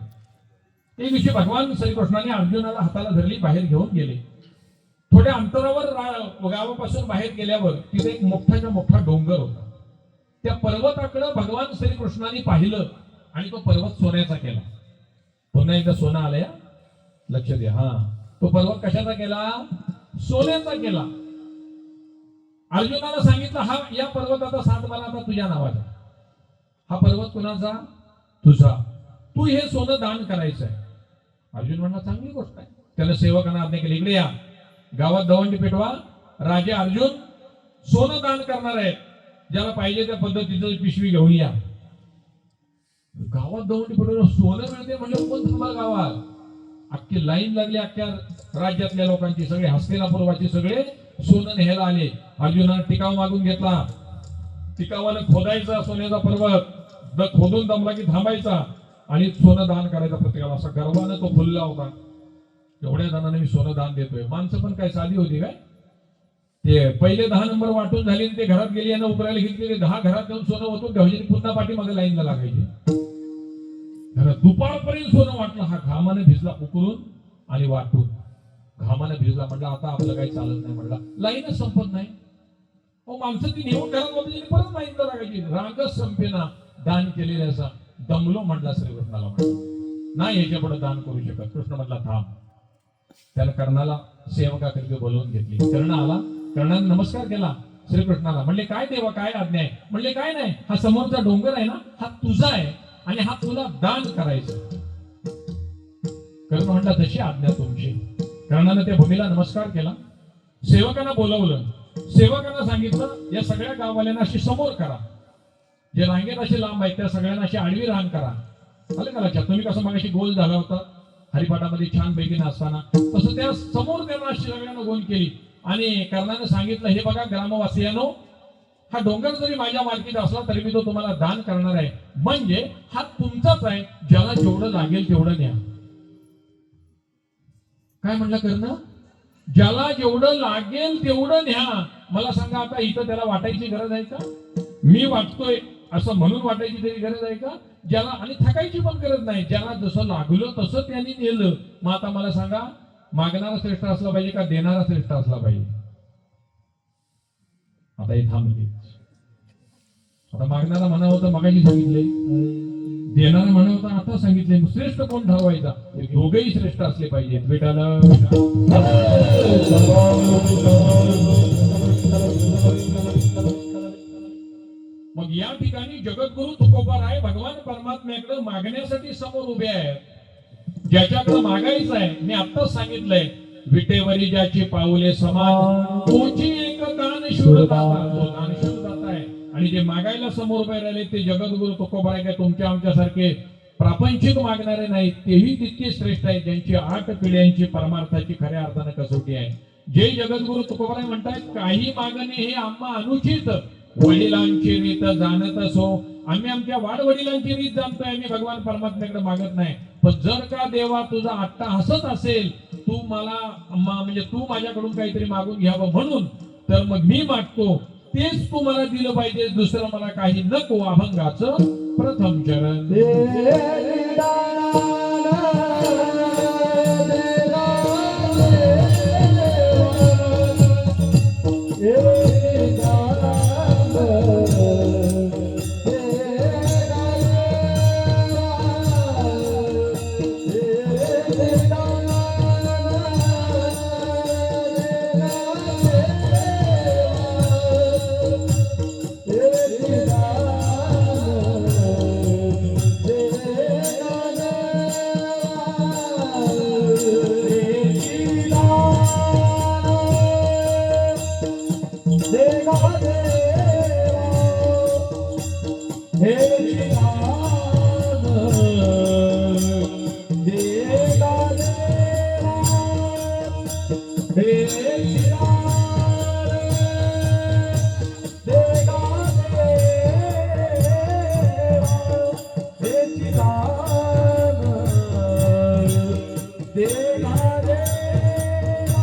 A: एक दिवशी भगवान श्रीकृष्णाने अर्जुनाला हाताला धरली, बाहेर घेऊन गेले. थोड्या अंतरावर गावापासून बाहेर गेल्यावर तिथे एक मोठाच्या मोठा डोंगर होता. त्या पर्वताकडे भगवान श्रीकृष्णाने पाहिलं आणि तो पर्वत सोन्याचा केला. पुन्हा एकदा सोनं आलंय, लक्ष द्या. हा, तो पर्वत कशाचा केला? सोन्याचा केला. अर्जुनाला सांगितलं, हा या पर्वताचा साथ मला आता तुझ्या नावाचा. हा पर्वत कुणाचा? तुझा. तू हे सोनं दान करायचं आहे. अर्जुन म्हणला, चांगली गोष्ट आहे. त्याला सेवकांना आज्ञा केली, इकडे या, गावात दवंडी पेटवा, राजा अर्जुन सोनं दान करणार आहेत, ज्याला पाहिजे त्या पद्धतीचं पिशवी घेऊन या. गावात दवंडी पेटवून सोनं मिळते म्हणजे कोण थांबा गावात? अख्खी लाईन लागली, अख्ख्या राज्यातल्या लोकांची, सगळे हस्तिनापूरवासी सगळे सोनं न्यायला आले. अर्जुनाने टिकाव मागून घेतला. टिकावानं खोदायचा सोन्याचा पर्वत, खोदून दमला की थांबायचा आणि सोनं दान करायचा प्रत्येकाला. असा गर्वानं तो फुलला होता, एवढ्या जणांना मी सोनं दान देतोय. माणसं पण काय साधी होती काय? ते पहिले 10 नंबर वाटून झाले, ते घरात गेली आणि उकरायला घेतली, 10 घरात जाऊन सोनं ओतून ठेवायचे, पुन्हा पाठीमागे लाईनला लागायचे. दुपारपर्यंत सोनं वाटलं. हा घामाने भिजला, उकरून आणि वाटून. घामाने भिजला, म्हटलं आता आपलं काही चालत नाही, म्हटलं लाईनच संपत नाही. माणसं ती नेऊन घरात वापरायची, परत लाईनला लागायची. रागच संपेना दान केलेले असा. दमलो म्हटला श्रीकृष्णाला, म्हटलं नाही याच्या पुढे दान करू शकत. कृष्ण म्हटला थांब. त्याला कर्णाला सेवकाकडे बोलवून घेतली. कर्ण आला, कर्णाने नमस्कार केला श्रीकृष्णाला. म्हणले, काय देवा, काय आज्ञा आहे? म्हणले, काय नाही, हा समोरचा डोंगर आहे ना, हा तुझा आहे आणि हा तुला दान करायचं. कर्ण म्हणला, तशी आज्ञा तुमची. कर्णाने त्या भूमीला नमस्कार केला, सेवकांना बोलवलं. सेवकांना सांगितलं, या सगळ्या गाववाल्यांना अशी समोर करा, जे रांगेत अशी लांब आहेत त्या सगळ्यांना अशी आडवी रांग करा. आलं का लक्षात? तुम्ही कसं मगाशी गोल झाला होता हरिपाठामध्ये छान पैकी नाचताना, तसं त्या समोर त्यांना अशी सगळ्यांना गोल केली. आणि कर्णाने सांगितलं, हे बघा ग्रामवासियांनो, हा डोंगर जरी माझ्या मालकीचा असला तरी मी तो तुम्हाला दान करणार आहे. म्हणजे हा तुमचाच आहे, ज्याला जेवढं लागेल तेवढं न्या. काय म्हणलं कर्ण? ज्याला जेवढं लागेल तेवढं न्या. मला सांगा, आता इथं त्याला वाटायची गरज आहे का? मी वाटतोय असं म्हणून वाटायची तरी गरज आहे का? ज्याला, आणि थकायची पण गरज नाही, ज्याला जसं लागलं तसं त्यांनी नेलं. मग आता मला सांगा, मागणारा श्रेष्ठ असला पाहिजे का देणारा श्रेष्ठ असला पाहिजे? आता हे थांबले. आता मागणारा म्हणा होता मगाशी सांगितले, देणारा म्हणा होता आता सांगितले. श्रेष्ठ कोण ठरवायचा? दोघेही श्रेष्ठ असले पाहिजेत. भेटायला मग या ठिकाणी जगद्गुरु तुकोबाराय भगवान परमात्म्याकडे मागण्यासाठी समोर उभे आहेत. ज्याच्याकडे मागायचं आहे, मी आत्ताच सांगितलंय, विटेवरी ज्याची पाऊले समान, तोची एक दानशूर दाता. तो दानशूर दाता आहे. आणि जे मागायला समोर उभे राहिले ते जगद्गुरु तुकोबाराय काय तुमच्या आमच्यासारखे प्रापंचिक मागणारे नाहीत, तेही तितके श्रेष्ठ आहेत, ज्यांची 8 पिढ्यांची परमार्थाची खऱ्या अर्थाने कसोटी आहे. जे जगद्गुरु तुकोबाराय म्हणतात, काही मागणे हे आम्हा अनुचित, वडिलांची रीत जाणत असो. आम्ही आमच्या वाडवडिलांची रीत जाणतोय, आम्ही भगवान परमात्म्याकडे मागत नाही. पण जर का देवा तुझा आट्टा हसत असेल, तू मला म्हणजे तू माझ्याकडून काहीतरी मागून घ्यावं म्हणून, तर मग मी मागतो तेच तू मला दिलं पाहिजे, दुसरं मला काही नको. अभंगाचं प्रथम चरण
B: हे चिदान देगा देवा, हे चिदान देगा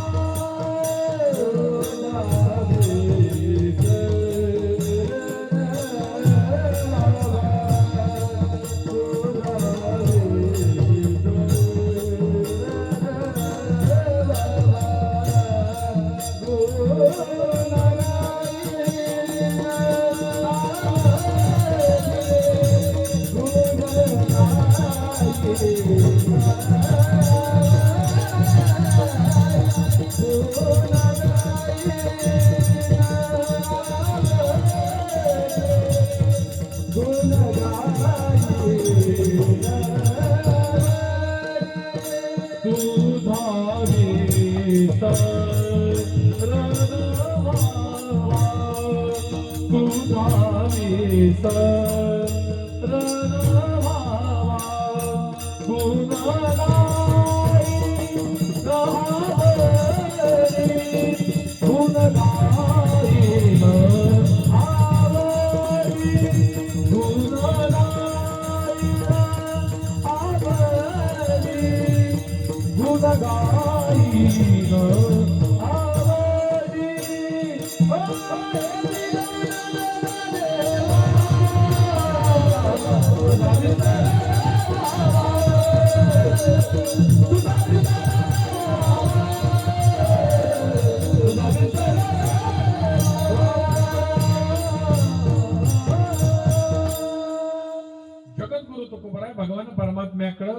A: जगद्गुरु तुकोबराय भगवान परमात्म्याकडे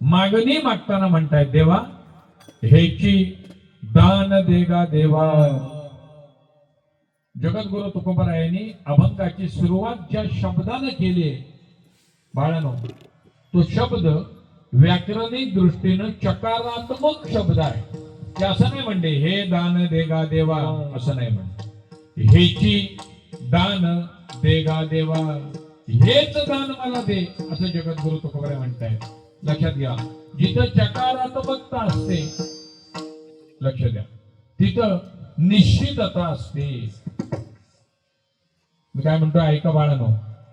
A: मागणी मागताना म्हणतायत, देवा हेची दान देगा देवा. जगद्गुरु तुकोबरायांनी अभंगाची सुरुवात ज्या शब्दानं केली आहे बाळानो, तो शब्द व्याकरणिक दृष्टीनं चकारात्मक शब्द आहे. ते असं नाही म्हणते हे दान देगा देवा, असं नाही म्हणते. हेची दान देगा देवा, हेच दान मला दे, असं जगद्गुरु तुकोबराय म्हणतायत. लक्षात घ्या, जिथं चकारात्मकता असते, लक्ष द्या, तिथं निश्चितता असते. मी काय म्हणतो ऐका बाळानो,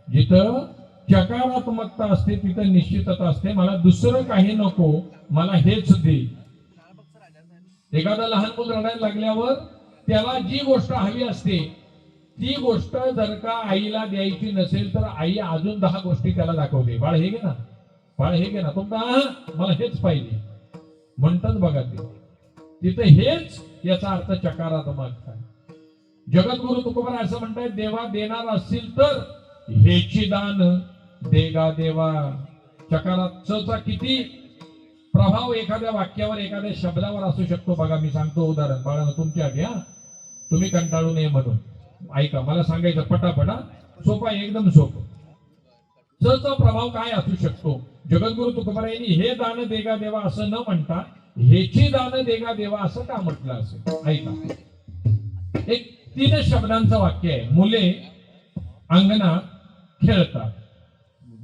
A: जिथं चकारात्मकता असते तिथं निश्चितता असते. मला दुसरं काही नको, मला हेच दे. एखादा लहान मुल रडायला लागल्यावर त्याला जी गोष्ट हवी असते ती गोष्ट जर का आईला द्यायची नसेल तर आई अजून 10 गोष्टी त्याला दाखवते. बाळ हे घे ना, बाळ हे घे ना, तुमचा मला हेच पाहिजे म्हणतात बघा. ते तिथं हेच याचा अर्थ चकारात्मक आहे. जगद्गुरु तुकोबराय असं म्हणतात, देवा देणार असतील तर हेची दान देगा देवा. चकाराचा किती प्रभाव एखाद्या वाक्यावर, एखाद्या शब्दावर असू शकतो बघा. मी सांगतो उदाहरण बाळांनो तुमच्या घ्या, तुम्ही कंटाळू नये म्हणून ऐका. मला सांगायचं पटापटा, सोपा एकदम सोपं. चा प्रभाव काय असू शकतो? जगद्गुरु तुकोबरायांनी हे दान देगा देवा असं न म्हणता हेची दान देगा देवा असं का म्हटलं असेल? ऐका, एक 3 शब्दांचं वाक्य आहे. मुले अंगणात खेळतात.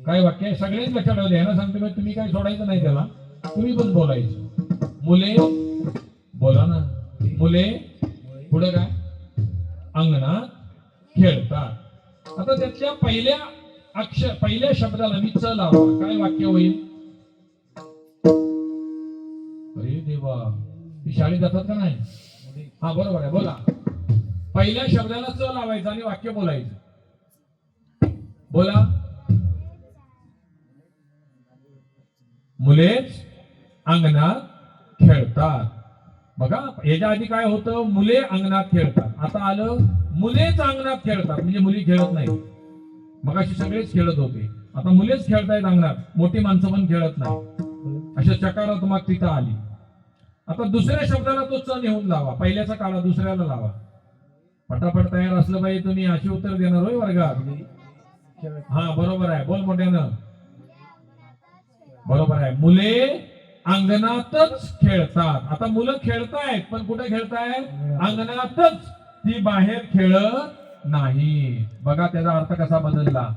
A: काय वाक्य आहे? सगळेच लक्षात ठेवले ना, सांगतो तुम्ही काय सोडायचं नाही त्याला, तुम्ही पण बोलायचं. मुले बोला ना, मुले पुढे काय अंगणात खेळतात. आता त्यातल्या पहिल्या शब्दाला मी च लावला, काय वाक्य होईल? अरे देवा, ती शाळेत जातात का नाही? हा बरोबर आहे, बोला. पहिल्या शब्दाला च लावायचं आणि वाक्य बोलायचं. बोला. मुलेच अंगणात खेळतात. बघा, याच्या आधी काय होतं? मुले अंगणात खेळतात. आता आलं मुलेच अंगणात खेळतात, म्हणजे मुली खेळत नाही. मगाशी सगळेच खेळत होते, आता मुलेच खेळतायत अंगणात, मोठी माणसं पण खेळत नाही. अशा चकारात्मक तिथं आली. आता दुसऱ्या शब्दाला तो च नेऊन लावा, पहिल्याचा काढा दुसऱ्याला लावा. पटापट तयार असलं पाहिजे. तुम्ही अशी उत्तर देणार होय वर्गात? हा बरोबर आहे, बोल मोठ्यानं. बरोबर आहे, मुले अंगणातच खेळतात. आता मुलं खेळतायत, पण कुठे खेळतायत? अंगणातच. ती बाहेर खेळत नाही. बघा त्याचा अर्थ कसा बदलला.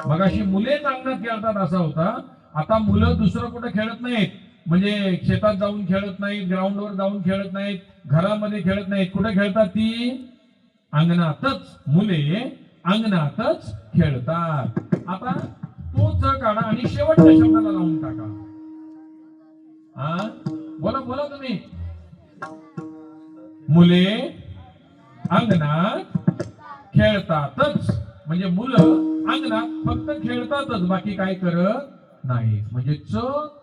A: मगाशी मुलेच अंगणात खेळतात असा होता, आता मुलं दुसरं कुठे खेळत नाहीत, म्हणजे शेतात जाऊन खेळत नाहीत, ग्राउंडवर जाऊन खेळत नाहीत, घरामध्ये खेळत नाहीत. कुठे खेळतात ती? अंगणातच. मुले अंगणातच खेळतात. आता तो च काढा आणि शेवटच्या शब्दाला लावून टाका. बोला बोला तुम्ही. मुले अंगणात खेळतातच. म्हणजे मुलं अंगणात फक्त खेळतातच, बाकी काय करत नाही. म्हणजे च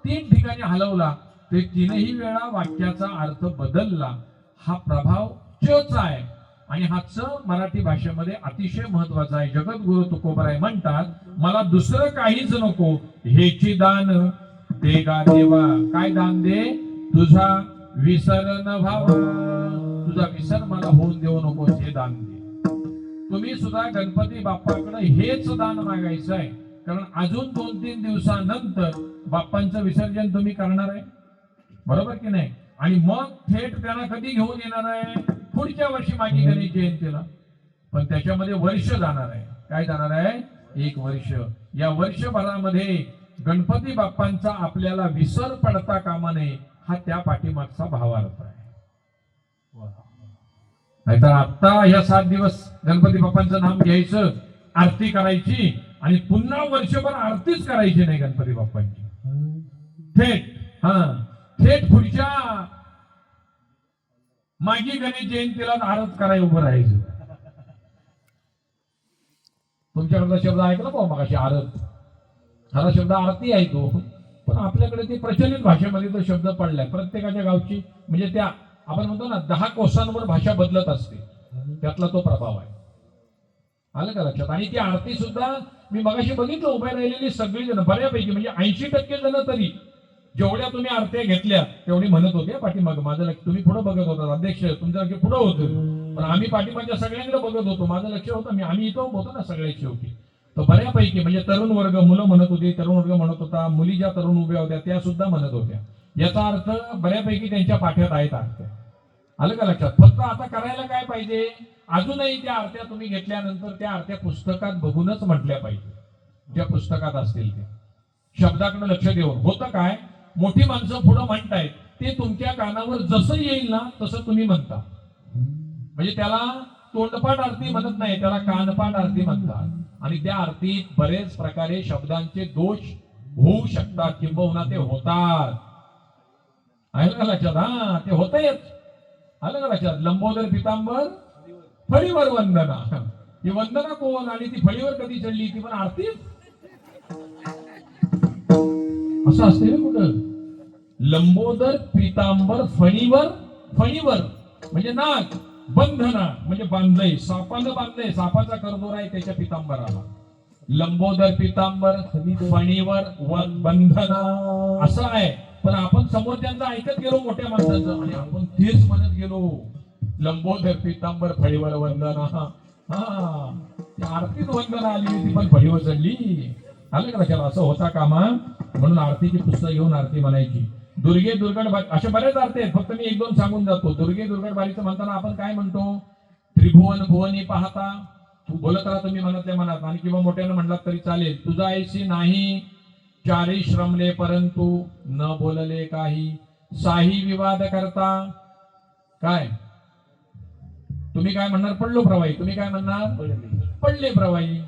A: 3 ठिकाणी हलवला ते 3ही वेळा वाक्याचा अर्थ बदलला. हा प्रभाव चचा आहे. आणि हा च मराठी भाषेमध्ये अतिशय महत्वाचा आहे. जगद्गुरु तुकोबराय म्हणतात, मला दुसरं काहीच नको, हेची दान दे गा देवा. काय दान दे? तुझा विसर न व्हावा. तुझा विसर मला होऊन देऊ नको, हे दान दे. तुम्ही सुद्धा गणपती बाप्पाकडे हेच दान मागायचं आहे. कारण अजून 2-3 दिवसानंतर बाप्पांचं विसर्जन तुम्ही करणार आहे, बरोबर की नाही? आणि मग थेट त्यांना कधी घेऊन येणार आहे? पुढच्या वर्षी मागे गणेश जयंतीला. पण त्याच्यामध्ये वर्ष जाणार आहे. काय जाणार आहे? 1 वर्ष. या वर्षभरामध्ये गणपती बाप्पांचा आपल्याला विसर पडता कामा नये, हा त्या पाठीमागचा भावार्थ आहे. नाहीतर आता या 7 दिवस गणपती बाप्पांचं नाम घ्यायचं, आरती करायची आणि पुन्हा वर्षभर आरतीच करायची नाही गणपती बाप्पांची. थेट पुढच्या मागी गणेश जयंतीला आरत करायला उभं राहायचं. तुमच्याकडचा शब्द ऐकला पाहू मग अशी आरत. खरा शब्द आरती आहे तो, पण आपल्याकडे ते प्रचलित भाषेमध्ये तो शब्द पडलाय. प्रत्येकाच्या गावची म्हणजे त्या आपण म्हणतो ना 10 कोसांवर भाषा बदलत असते, त्यातला तो प्रभाव आहे. आलं का लक्षात? आणि ती आरती सुद्धा मी मगाशी बघितलं, उभे राहिलेली सगळी जण बऱ्यापैकी म्हणजे 80% जण तरी जेवढ्या तुम्ही आरत्या घेतल्या तेवढी म्हणत होते पाठीमाग. माझं लक्ष, तुम्ही पुढे बघत होता, अध्यक्ष तुमचं लक्ष पुढे होतं, पण आम्ही पाठीमागच्या सगळ्यांकडे बघत होतो. माझं लक्ष होतं, आम्ही इथं होतो ना सगळ्यात शेवटी. तर बऱ्यापैकी म्हणजे तरुण वर्ग, मुलं म्हणत होती, तरुण वर्ग म्हणत होता, मुली ज्या तरुण उभ्या होत्या त्या सुद्धा म्हणत होत्या. याचा अर्थ बऱ्यापैकी त्यांच्या पाठ्यात आहेत आरत्या. आलं का लक्षात? फक्त आता करायला काय पाहिजे? अजूनही त्या आरत्या तुम्ही घेतल्यानंतर त्या आरत्या पुस्तकात बघूनच म्हटल्या पाहिजे, ज्या पुस्तकात असतील त्या. शब्दाकडे लक्ष देऊन. होतं काय, मोठी माणसं पुढे म्हणतायत ते तुमच्या कानावर जसं येईल ना तसं तुम्ही म्हणता. म्हणजे त्याला तोंडपाठ आरती म्हणत नाही, त्याला कानपाठ आरती म्हणतात. आणि त्या आरतीत बरेच प्रकारे शब्दांचे दोष होऊ शकतात, किंबहुना ते होतात. आहे का लक्षात? ते होतच. आलं का लक्षात? लंबोदर पितांबर फळीवर वंदना. ही वंदना कोण आणि ती फळीवर कधी चढली? ती पण आरती असं असते ना कुठं? लंबोदर पितांबर फणीवर. फणीवर म्हणजे नाक, बंधना म्हणजे बांधलंय, सापानं बांधलंय, सापाचा करदोरा आहे त्याच्या पितांबराला. लंबोदर पितांबर फणीवर बंधना असं आहे. पण आपण समोरच्यांचं ऐकत गेलो, मोठ्या माणसांचं, आणि आपण तेच म्हणत गेलो लंबोदर पितांबर फळीवर वंदना. आरतीत वंदना आली होती पण फळीवर चढली. आलं का लक्षात? असं होता कामा. म्हणून आरतीची पुस्तक घेऊन आरती म्हणायची. दुर्गे दुर्गड बारी, अशा बऱ्याच आरती आहेत, फक्त मी 1-2 सांगून जातो. दुर्गे दुर्गड बारीचं म्हणताना आपण काय म्हणतो? त्रिभुवन भुवनी पाहता, तू बोलत राहा तुम्ही मनातल्या मनात, आणि किंवा मोठ्यानं म्हणलात तरी चालेल. तुझा ऐशी नाही चारी श्रमले परंतु न बोलले काही, साही विवाद करता. काय तुम्ही काय म्हणणार? पडलो प्रवाही. तुम्ही काय म्हणणार? पडले प्रवाही.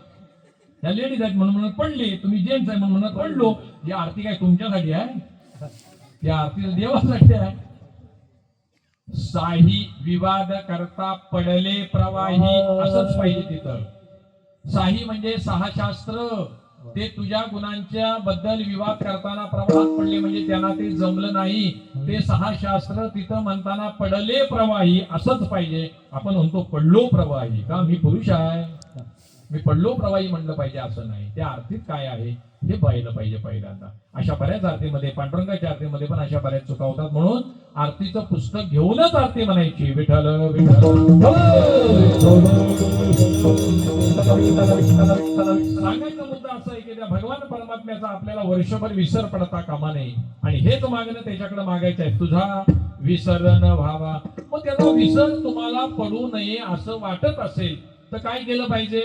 A: या लेडीज आहेत म्हणून म्हणत पडले, तुम्ही जेंट्स आहे म्हणून म्हणत पडलो. ही आरती काय तुमच्यासाठी आहे? या आरती देवासाठी आहे. साही विवाद करता पडले प्रवाही असंच पाहिजे तिथं. साही म्हणजे 6 शास्त्र, ते तुझ्या गुणांच्या बद्दल विवाद करताना प्रवाहात पडले म्हणजे त्यांना ते जमलं नाही. ते 6 शास्त्र तिथं म्हणताना पडले प्रवाही असंच पाहिजे. आपण म्हणतो पडलो प्रवाही, का मी पुरुष आहे, मी पडलो प्रवाही म्हणलं पाहिजे असं नाही. त्या आरतीत काय आहे हे पाहिलं पाहिजे पहिल्यांदा. अशा बऱ्याच आरतीमध्ये, पांडुरंगाच्या आरतीमध्ये पण अशा बऱ्याच चुका होतात. म्हणून आरतीचं पुस्तक घेऊनच आरती म्हणायची. विठ्ठल विठ्ठल. सांगायचा मुद्दा असा आहे की त्या भगवान परमात्म्याचा आपल्याला वर्षभर विसर पडता कामा नये. आणि हेच मागणं त्याच्याकडे मागायचं आहे, तुझा विसर न व्हावा. मग त्याचा विसर तुम्हाला पडू नये असं वाटत असेल तर काय केलं पाहिजे?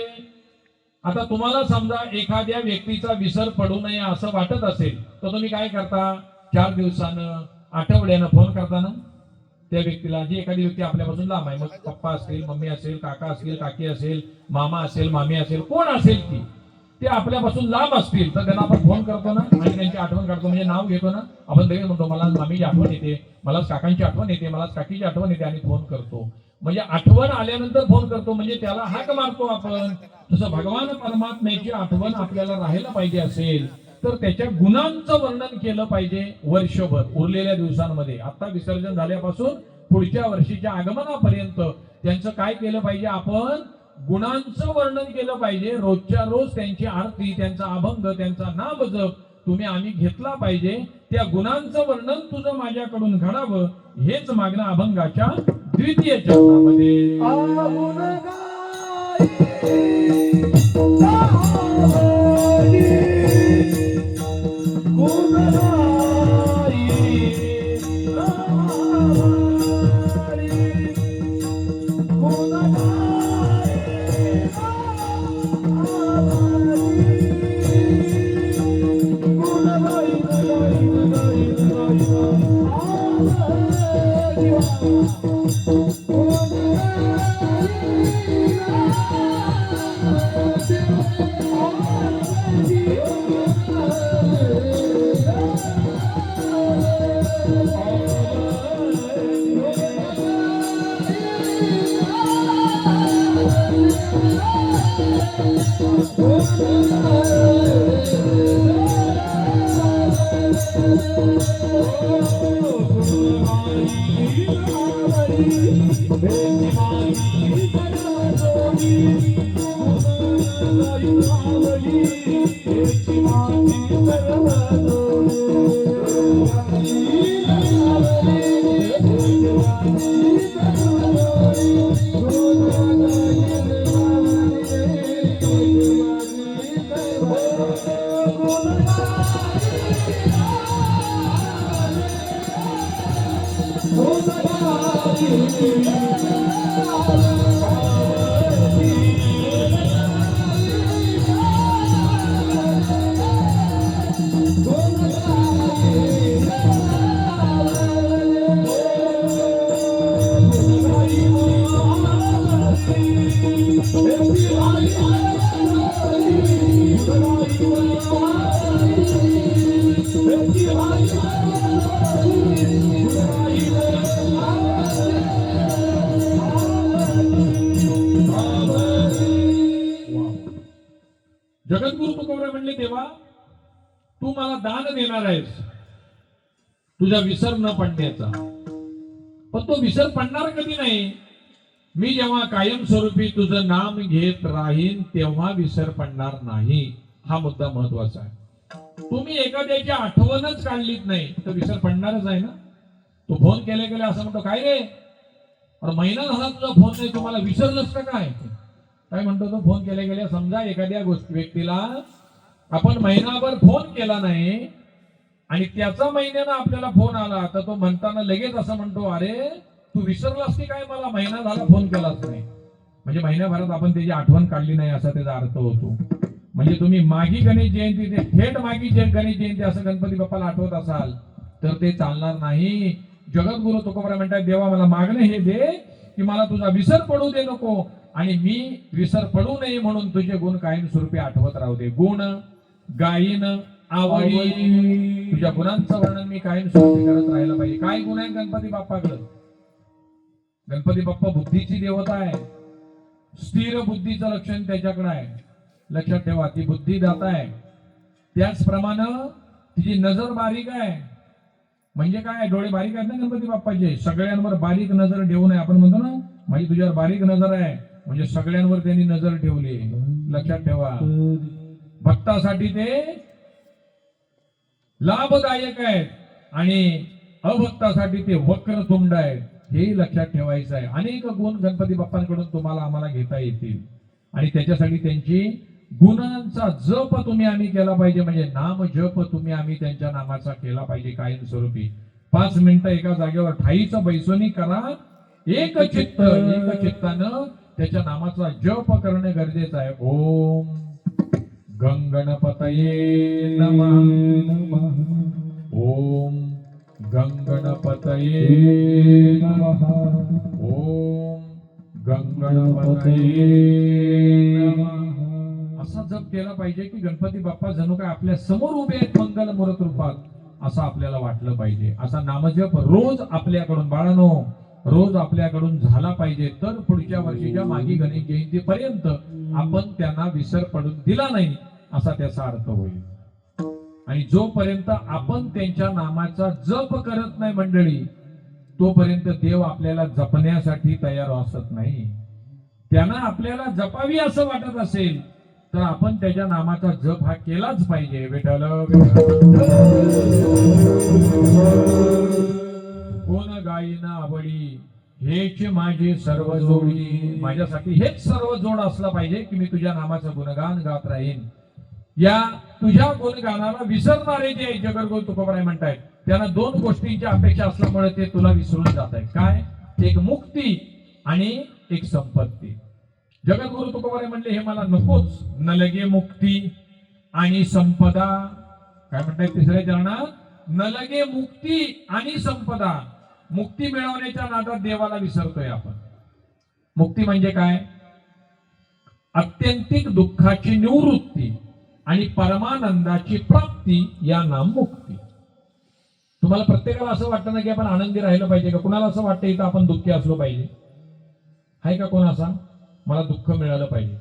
A: आता तुम्हाला समजा एखाद्या व्यक्तीचा विसर पडू नये असं वाटत असेल तर तुम्ही काय करता? 4 दिवसानं आठवड्यानं फोन करताना त्या व्यक्तीला, जी एखादी व्यक्ती आपल्यापासून लांब आहे, मग पप्पा असतील, मम्मी असेल, काका असतील, काकी असेल, मामा असेल, मामी असेल, कोण असेल ती, ते आपल्यापासून लांब असतील तर त्यांना आपण फोन करतो ना आणि त्यांची आठवण काढतो, म्हणजे नाव घेतो ना आपण, लगेच म्हणतो मला मामीची आठवण येते, मला काकांची आठवण येते, मला काकीची आठवण येते आणि फोन करतो. म्हणजे आठवण आल्यानंतर फोन करतो, म्हणजे त्याला हाक मारतो आपण. तसं भगवान परमात्म्याची आठवण आपल्याला राहायला पाहिजे असेल तर त्याच्या गुणांचं वर्णन केलं पाहिजे वर्षभर, उरलेल्या दिवसांमध्ये. आता विसर्जन झाल्यापासून पुढच्या वर्षीच्या आगमनापर्यंत त्यांचं काय केलं पाहिजे, आपण गुणांचं वर्णन केलं पाहिजे. रोजच्या रोज त्यांची आरती, त्यांचा अभंग, त्यांचा नामजप तुम्ही आम्ही घेतला पाहिजे. त्या गुणांचं वर्णन तुझं माझ्याकडून घडावं, हेच मागणं अभंगाच्या द्वितीय चरणामध्ये.
B: आगुण गाई गुण गाई गुण
A: जगद्गुरु तुकोबरा म्हणले, देवा तू मला दान देणार आहेस तुझा विसर न पडण्याचा, पण तो विसर पडणार कधी नाही, मी जेव्हा कायमस्वरूपी तुझं नाम घेत राहीन तेव्हा विसर पडणार नाही. हा मुद्दा महत्वाचा आहे. तुम्ही एखाद्याची आठवणच काढलीच नाही तर विसर पडणारच आहे ना. तो फोन केले गेले असं म्हणतो, काय रे अरे महिना झाला तुझा फोन नाही, तुम्हाला विसरलंस का काय. काय म्हणतो तो, फोन केले गेले, समजा एखाद्या व्यक्तीला आपण महिनाभर फोन केला नाही आणि त्याचा महिन्यानं आपल्याला फोन आला तर तो म्हणताना लगेच असं म्हणतो, अरे तू विसरलास की काय, मला महिना झाला फोन केलाच नाही. म्हणजे महिन्याभरात आपण त्याची आठवण काढली नाही असा त्याचा अर्थ होतो. म्हणजे तुम्ही मागी गणेश जयंती, ते थेट मागी गणेश जयंती असं गणपती बाप्पाला आठवत असाल तर ते चालणार नाही. जगद्गुरु तुकोबरा म्हणतात, देवा मला मागणं हे दे की मला तुझा विसर पडू दे नको, आणि मी विसर पडू नये म्हणून तुझे गुण कायमस्वरूपी आठवत राहू दे. गुण गायीन आवडी, तुझ्या गुणांचं वर्णन मी कायमस्वरूपी करत राहायला पाहिजे. काय गुण आहे गणपती बाप्पाकडे? गणपती बाप्पा बुद्धीची देवता आहे, स्थिर बुद्धीचं लक्षण त्याच्याकडे आहे. लक्षात ठेवा, ती बुद्धिदाता आहे. त्याचप्रमाणे तिची नजर बारीक आहे. म्हणजे काय, डोळे बारीक आहेत ना गणपती बाप्पाचे, सगळ्यांवर बारीक नजर ठेवू नये. आपण म्हणतो ना म्हणजे तुझ्यावर बारीक नजर आहे, म्हणजे सगळ्यांवर त्यांनी नजर ठेवली. लक्षात ठेवा, भक्तासाठी ते लाभदायक आहेत आणि अभक्तासाठी ते वक्रतुंड आहेत. हे लक्षात ठेवायचं आहे. अनेक गुण गणपती बाप्पांकडून तुम्हाला आम्हाला घेता येतील आणि त्याच्यासाठी त्यांची गुणांचा जप तुम्ही आम्ही केला पाहिजे. म्हणजे नाम जप तुम्ही आम्ही त्यांच्या नामाचा केला पाहिजे कायमस्वरूपी. 5 मिनिटं एका जागेवर ठाईचं बैसोनी करा, एक चित्तानं त्याच्या नामाचा जप करणे गरजेचं आहे. ओम गंगणपतये नमः. ओम गंगणपतये
B: नमः
A: ओम
B: गणपतये
A: गंगणपतये
B: नमः
A: असा जप केला पाहिजे की गणपती बाप्पा जणू काय आपल्या समोर उभे आहेत मंगल मूर्त रूपात, असं आपल्याला वाटलं पाहिजे. असा नामजप रोज आपल्याकडून बाळानो रोज आपल्याकडून झाला पाहिजे, तर पुढच्या वर्षीच्या मागी गणेश जयंतीपर्यंत आपण त्यांना विसर पडून दिला नाही असा त्याचा अर्थ होईल. आणि जोपर्यंत आपण त्यांच्या नामाचा जप करत नाही मंडळी, तोपर्यंत देव आपल्याला जपण्यासाठी तयार असत नाही. त्यांना आपल्याला जपावी असं वाटत असेल तर आपण त्याच्या नामाचा जप हा केलाच पाहिजे. विठ्ठल कोण गायीन आवडी हेच माझी सर्व जोडी. माझ्यासाठी हेच सर्व जोड असला पाहिजे की मी तुझ्या नामाचं गुणगान गात राहीन. या तुझ्या गुणगानाला विसरणारे जे जगद्गुरु तुकोबाराय म्हणतायत त्यांना दोन गोष्टींची अपेक्षा असल्यामुळे ते तुला विसरून जात आहेत. काय? एक मुक्ती आणि एक संपत्ती. जगद्गुरु तुकोबाराय म्हणले हे मला नकोच, न लगे मुक्ती आणि संपदा. काय म्हणतायत तिसऱ्या चरणात? न लगे मुक्ती आणि संपदा. मुक्ती मिळवण्याच्या नादात देवाला विसरतोय आपण. मुक्ती म्हणजे काय? आत्यंतिक दुःखाची निवृत्ती आणि परमानंदाची प्राप्ती या नाम मुक्ती. तुम्हाला प्रत्येकाला असं वाटतं ना की आपण आनंदी राहिलं पाहिजे का? कुणाला असं वाटतं इथं आपण दुःखी असलो पाहिजे? आहे का कोण असा? मला दुःख मिळालं पाहिजे.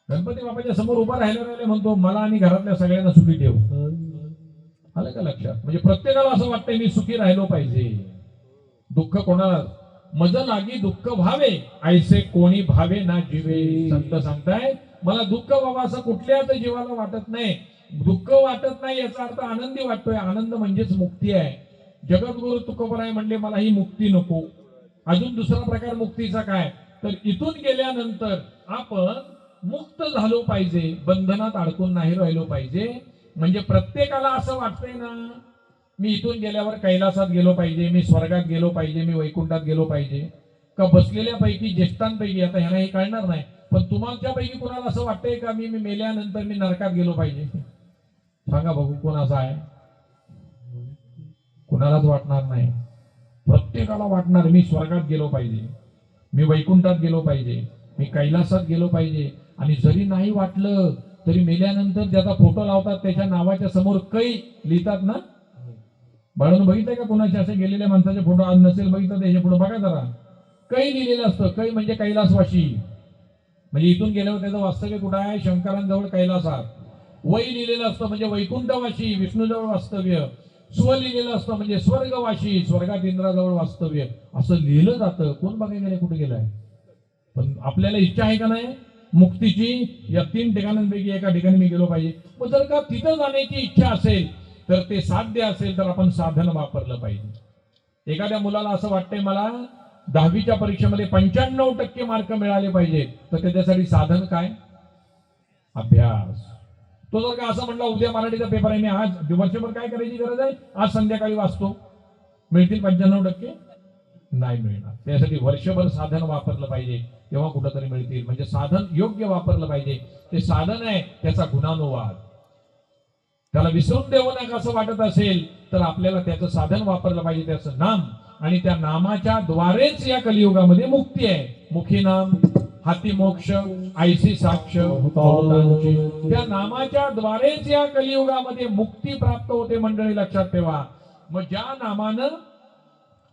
A: गणपती बाप्पाच्या समोर उभा राहिला म्हणतो मला आणि घरातल्या सगळ्यांना सुखी ठेव. आलं का लक्षात? म्हणजे प्रत्येकाला असं वाटतंय मी सुखी राहिलो पाहिजे. दुःख कोणाला मज लागी दुःख भावे ऐसे कोणी भावे ना जीवे. संत सांगताय मला दुःख बाबा असं कुठल्याच जीवाला वाटत नाही. दुःख वाटत नाही याचा अर्थ आनंदी वाटतोय. आनंद म्हणजेच मुक्ती आहे. जगद्गुरु तुकोबाराय म्हणले मला ही मुक्ती नको. अजून दुसरा प्रकार मुक्तीचा काय? तर इथून गेल्यानंतर आपण मुक्त झालो पाहिजे, बंधनात अडकून नाही राहिलो पाहिजे. म्हणजे प्रत्येकाला असं वाटतंय ना मी इथून गेल्यावर कैलासात गेलो पाहिजे, मी स्वर्गात गेलो पाहिजे, मी वैकुंठात गेलो पाहिजे. का बसलेल्या पैकी ज्येष्ठांपैकी, आता ह्यांना हे कळणार नाही पण तुम्हाला पैकी कोणाला असं वाटतंय का मी मेल्यानंतर मी नरकात गेलो पाहिजे? सांगा बघू कोण असा आहे? कुणालाच वाटणार नाही. प्रत्येकाला वाटणार मी स्वर्गात गेलो पाहिजे, मी वैकुंठात गेलो पाहिजे, मी कैलासात गेलो पाहिजे. आणि जरी नाही वाटलं तरी मेल्यानंतर ज्याचा फोटो लावतात त्याच्या नावाच्या समोर कै लिहितात ना. बाळांनो बघितलंय का कोणाचे असे गेलेल्या माणसाचे फोटो? आज नसेल बघितलं त्याच्या पुढे बघा जरा, कै लिहिलेलं असतं. कै म्हणजे कैलासवासी. म्हणजे इथून गेल्यावर त्याचं वास्तव्य कुठं आहे? शंकरांजवळ कैलासात. वै लिहिलेलं असतं म्हणजे वैकुंठवासी, विष्णूजवळ वास्तव्य. स्व लिहिलेलं असतं म्हणजे स्वर्गवासी, स्वर्गात इंद्राजवळ वास्तव्य. असं लिहिलं जातं. कोण बघायला गेलं कुठे गेलाय? पण आपल्याला इच्छा आहे का नाही मुक्तीची? या 3 ठिकाणांपैकी एका ठिकाणी मी गेलो पाहिजे. मग जर का तिथं जाण्याची इच्छा असेल तर ते साध्य असेल तर आपण साधन वापरलं पाहिजे. एखाद्या मुलाला असं वाटतंय मला 10वीच्या परीक्षेमध्ये 95% मार्क मिळाले पाहिजे, तर त्याच्यासाठी साधन काय? अभ्यास. तो जर का असं म्हणला उद्या मराठीचा पेपर आहे, मी आज वर्षभर काय करायची गरज आहे? आज संध्याकाळी वाचतो, मिळतील 95%? नाही मिळणार. त्यासाठी वर्षभर साधन वापरलं पाहिजे, तेव्हा कुठंतरी मिळतील. म्हणजे साधन योग्य वापरलं पाहिजे. ते साधन आहे त्याचा गुणानुवाद. त्याला विसरून देऊ नका असं वाटत असेल तर आपल्याला त्याचं साधन वापरलं पाहिजे, त्याचं नाम. आणि त्या नामाच्या द्वारेच या कलियुगामध्ये मुक्ती आहे. मुखी नाम हाती मोक्ष ऐसी साक्ष बहुतांची. त्या नामाच्या द्वारेच या कलियुगामध्ये मुक्ती प्राप्त होते मंडळी, लक्षात ठेवा. मग ज्या नामानं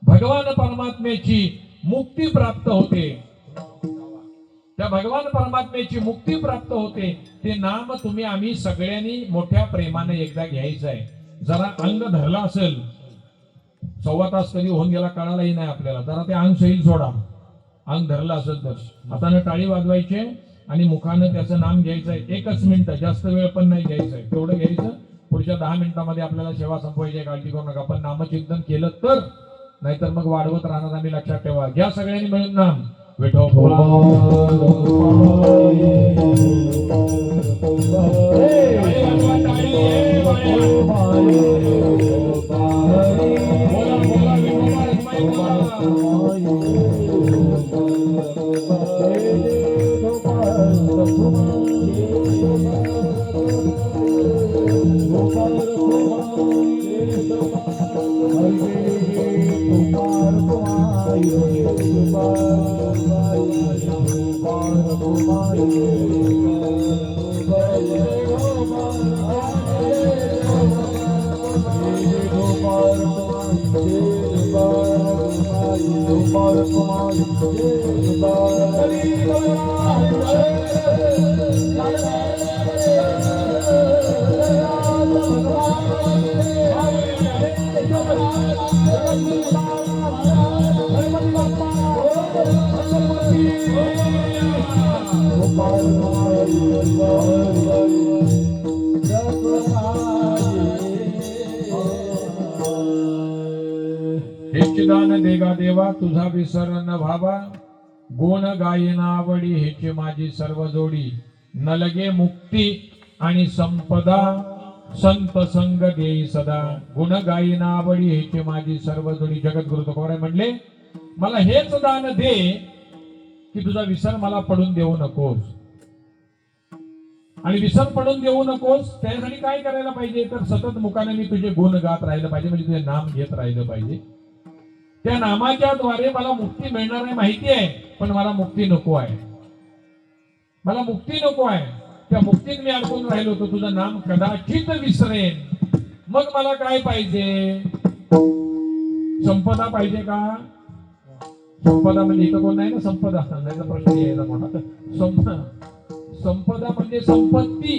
A: भगवान परमात्म्याची मुक्ती प्राप्त होते, त्या भगवान परमात्म्याची मुक्ती प्राप्त होते, ते नाम तुम्ही आम्ही सगळ्यांनी मोठ्या प्रेमाने एकदा घ्यायचं आहे. जरा अंग धरला असेल, 1.25 तास कधी होऊन गेला कळालाही नाही आपल्याला, जरा ते अंग सैल सोडा. अंग धरला असेल तर हाताने टाळी वाजवायचे आणि मुखानं त्याचं नाम घ्यायचंय. 1 मिनिट, जास्त वेळ पण नाही घ्यायचंय, तेवढं घ्यायचं. पुढच्या 10 मिनिटांमध्ये आपल्याला सेवा संपवायची, काळजी करू नका. पण नामचिंतन केलं तर, नाहीतर मग वाढवत राहणार आम्ही, लक्षात ठेवा. घ्या सगळ्यांनी मिळून नाम विठोबा.
B: Gopal
A: हेची दान देगा देवा तुझा विसर न व्हावा गुण गायना आवडी हेची माझी सर्व जोडी न लगे मुक्ती आणि संपदा संत संग देई सदा गुण गायना आवडी हेची माझी सर्व जोडी. जगद्गुरु तुकोबाराय म्हणले मला हेच दान दे की तुझा विसर मला पडून देऊ नकोस. आणि विसर पडून देऊ नकोस त्यासाठी काय करायला पाहिजे तर सतत मुखाने मी तुझे गुण गात राहिलं पाहिजे म्हणजे तुझे नाम घेत राहिलं पाहिजे. त्या नामाच्या द्वारे मला मुक्ती मिळणार आहे माहिती आहे पण मला मुक्ती नको आहे. मला मुक्ती नको आहे. त्या मुक्तीत मी अडकून राहिलो होतो तुझं नाम कदाचित विसरेन. मग मला काय पाहिजे संपदा पाहिजे का. संपदा म्हणजे इथं कोण नाही ना संपदा सांगायचा प्रश्न यायचा मोठा. संपदा म्हणजे संपत्ती.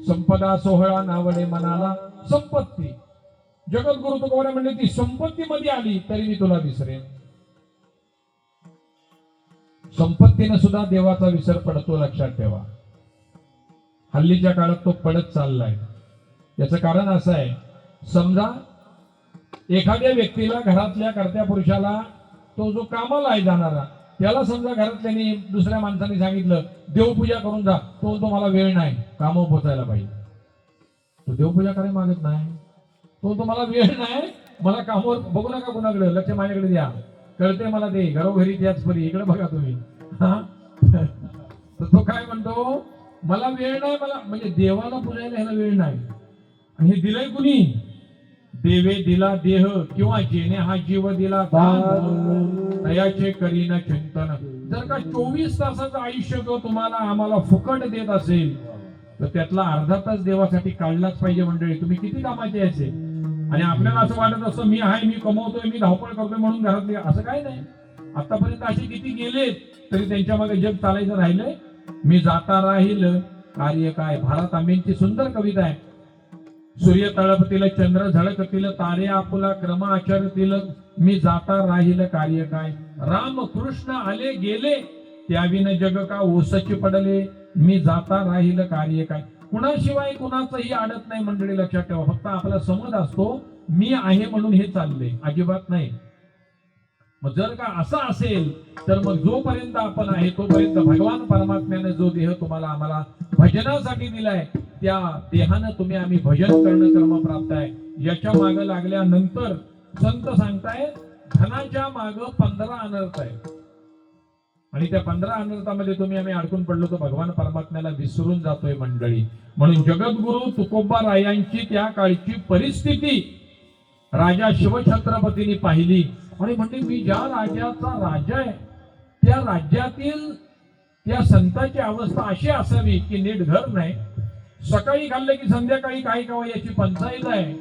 A: संपदा सोहळा नावडे मनाला संपत्ती. जगद्गुरु तुकोबाराय म्हणजे ती संपत्ती मध्ये आली तरी मी तुला विसरेन. संपत्तीने सुद्धा देवाचा विसर पडतो लक्षात ठेवा. हल्लीच्या काळात तो पडत चाललाय. याचं कारण असं आहे समजा एखाद्या व्यक्तीला घरातल्या कर्त्या पुरुषाला तो जो कामाला आहे जाणारा त्याला समजा घरातल्यानी दुसऱ्या माणसाने सांगितलं देवपूजा करून जा. तो मला वेळ नाही कामावर पोचायला पाहिजे. तो देवपूजा करायला मागत नाही. तो मला वेळ नाही मला कामावर बघू नका कुणाकडे लक्ष माझ्याकडे द्या कळते मला ते घरोघरी त्याच परी इकडे बघा तुम्ही. तर तो काय म्हणतो मला वेळ नाही मला म्हणजे देवाला पुजायला ह्याला वेळ नाही. आणि हे दिलंय कुणी देवे दिला देह किंवा जेने हा जीव दिला दयाचे करीन चिंतन. जर का 24 तासाचं आयुष्य जो तुम्हाला आम्हाला फुकट देत असेल तर त्यातला अर्धा तास देवासाठी काढलाच पाहिजे. मंडळी तुम्ही किती कामाचे यायचे आणि आपल्याला असं वाटत असं मी आहे मी कमवतोय मी धावपळ करतोय म्हणून घरातले असं काय नाही. आतापर्यंत असे किती गेले तरी त्यांच्या मागे जग चालायचं राहिलंय. मी जाता राहील कार्य काय. भारत आंबेंची सुंदर कविता आहे. सूर्य तळपतील चंद्र झळकतील तारे आपुला क्रम आचरतील मी जाता राहील कार्य काय. राम कृष्ण आले गेले त्याविन जग का ओसची पडले मी जाता राहील कार्य काय. कुणाशिवाय कुणाचंही आडत नाही मंडळी लक्षात ठेवा. फक्त आपला समज असतो मी आहे म्हणून हे चालले अजिबात नाही. मग जर का असं असेल तर मग जोपर्यंत आपण आहे तोपर्यंत भगवान परमात्म्याने जो देह तुम्हाला आम्हाला भजनासाठी दिलाय त्या देहानं तुम्ही आम्ही भजन करणं कर्म प्राप्त आहे. याच्या माग लागल्यानंतर संत सांगताय धनाच्या माग 15 अनर्थ आहे आणि त्या 15 अनर्थामध्ये तुम्ही आम्ही अडकून पडलो तर भगवान परमात्म्याला विसरून जातोय मंडळी. म्हणून जगद्गुरु तुकोबारायांची त्या काळची परिस्थिती राजा शिवछत्रपतींनी पाहिली आणि म्हणजे मी ज्या राज्याचा राजा आहे त्या राज्यातील त्या संतांची अवस्था अशी असावी की नीट घर नाही सकाळी खाल्लं की संध्याकाळी काही कावा याची पंचायत आहे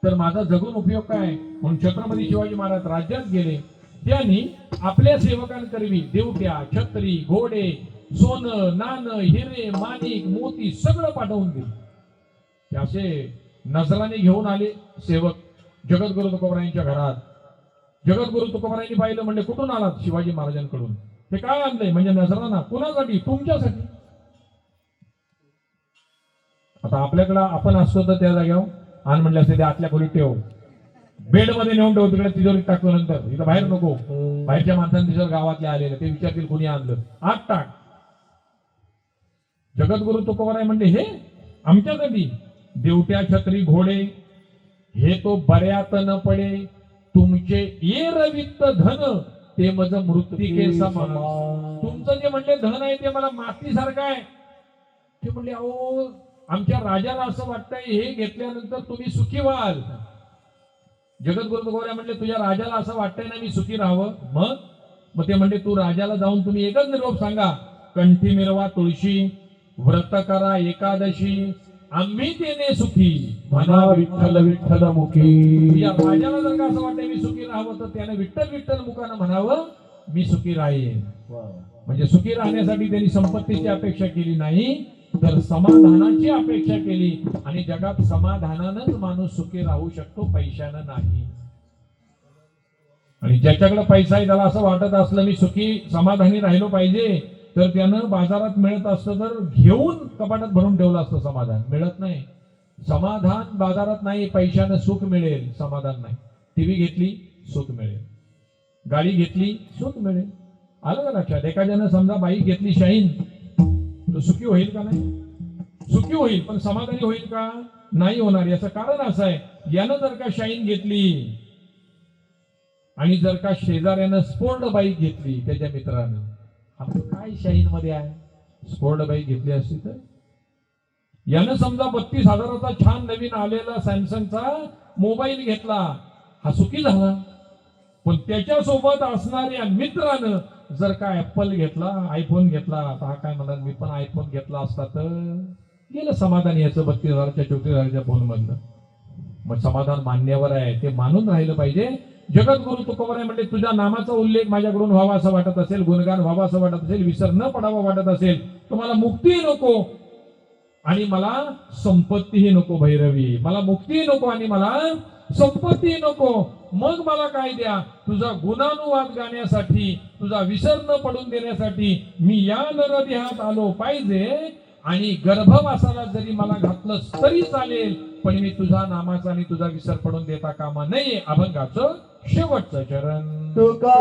A: तर माझा जगून उपयोग काय. म्हणून छत्रपती शिवाजी महाराज राज्यात गेले. त्यांनी आपल्या सेवकांकरवी देवट्या छत्री घोडे सोनं नाणं हिरे माणिक मोती सगळं पाठवून दिले. असे नजराने घेऊन आले सेवक जगद्गुरु तुकोबारायांच्या घरात. जगद्गुरु तुकोबारायांनी पाहिलं म्हणजे कुठून आलात शिवाजी महाराजांकडून. ते काय आणलंय म्हणजे नजराना कुणासाठी तुमच्यासाठी. आता आपल्याकडं आपण असतो तर त्या जागेवर आण म्हणले असते ते आतल्या खोलीत ठेव बेड मध्ये नेऊन ठेव तिकडे तिजोरीत टाकतो नंतर इथं बाहेर नको. बाहेरच्या माणसांनी दिसत गावातले आलेले ते विचारतील कोणी आणलं आत टाक. जगद्गुरु तुकोबाराय म्हणले हे आमच्यासाठी देवट्या छत्री घोडे हे तो बऱ्यात न पडे तुमचे एरवित्त धन ते मज मृत्तिके समान. तुमचं जे म्हणले धन आहे ते मला मातीसारखं आहे. ते म्हणले अहो आमच्या राजाला असं वाटतंय हे घेतल्यानंतर तुम्ही सुखी व्हाल. जगद्गुरु तुकोबाराय म्हणले तुझ्या राजाला असं वाटतंय ना मी सुखी राहावं. मग मग ते म्हणले तू राजाला जाऊन तुम्ही एकच निरोप सांगा, कंठी मिरवा तुळशी, व्रत करा एकादशी, आम्ही तेने सुखी
B: म्हणा विठ्ठल विठ्ठल मुखी.
A: या राजाला जर का असं वाटतं मी सुखी राहावं तर त्याने विठ्ठल विठ्ठल मुखानं म्हणावं मी सुखी राहीन. म्हणजे सुखी राहण्यासाठी त्यांनी संपत्तीची अपेक्षा केली नाही, तर समाधानाची अपेक्षा केली. आणि जगात समाधानानंच माणूस सुखी राहू शकतो, पैशानं नाही. आणि ज्याच्याकडे पैसा आहे त्याला असं वाटत असलं मी सुखी समाधानी राहिलो पाहिजे, तर त्यानं बाजारात मिळत असतं तर घेऊन कपाटात भरून ठेवलं असतं. समाधान मिळत नाही. समाधान बाजारात नाही, पैशानं सुख मिळेल, समाधान नाही. टीव्ही घेतली सुख मिळेल, गाडी घेतली सुख मिळेल. आलं का लक्षात? एखाद्यानं समजा बाईक घेतली शाईन, तो सुखी होईल का? नाही सुखी होईल, पण समाधानी होईल का? नाही होणार. याचं कारण असं आहे, यानं जर का शाईन घेतली आणि जर का शेजाऱ्यानं स्पोर्ट बाईक घेतली त्याच्या मित्रानं, आपण काय शाईन मध्ये आहे, स्पोर्ट बाईक घेतली असती तर. यानं समजा 32,000चा छान नवीन आलेला सॅमसंगचा मोबाईल घेतला, हा सुखी झाला. पण त्याच्यासोबत असणाऱ्या मित्रानं जर का ऍपल घेतला, आयफोन घेतला, तर हा काय म्हणणार मी पण आयफोन घेतला असता तर गेलं समाधान याचं 32,000च्या 34,000च्या फोन मधलं. मग समाधान मान्यवर आहे, ते मानून राहिलं पाहिजे. जगद्गुरु तुकोबाराय म्हणजे तुझ्या नामाचा उल्लेख माझ्याकडून व्हावा असं वाटत असेल, गुणगान व्हावा असं वाटत असेल, विसर न पडावा वाटत असेल, तुम्हाला मुक्ती नको आणि मला संपत्तीही नको. भैरवी मला मुक्ती नको आणि मला संपत्ती नको. मग मला काय द्या? तुझा गुणानुवाद गाण्यासाठी, तुझा विसर न पडून देण्यासाठी मी या नरदेहात आलो पाहिजे. आणि गर्भवासाला जरी मला घातलं तरी चालेल, पण मी तुझा नामाचा आणि तुझा विसर पडून देता कामा नये. अभंगाचं शेवटचं चरण.
B: तुका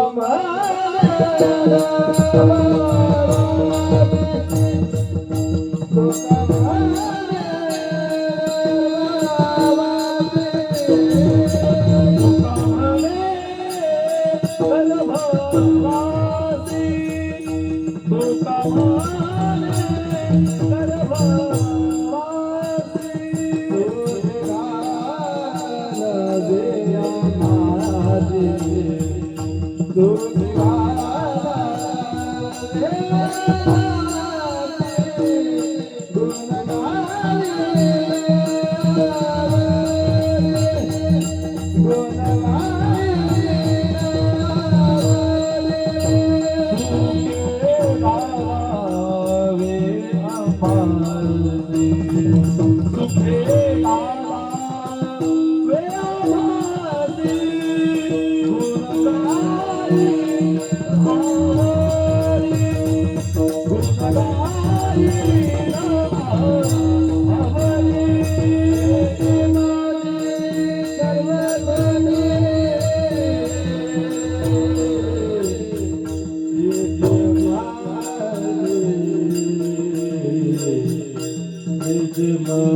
A: जय हो.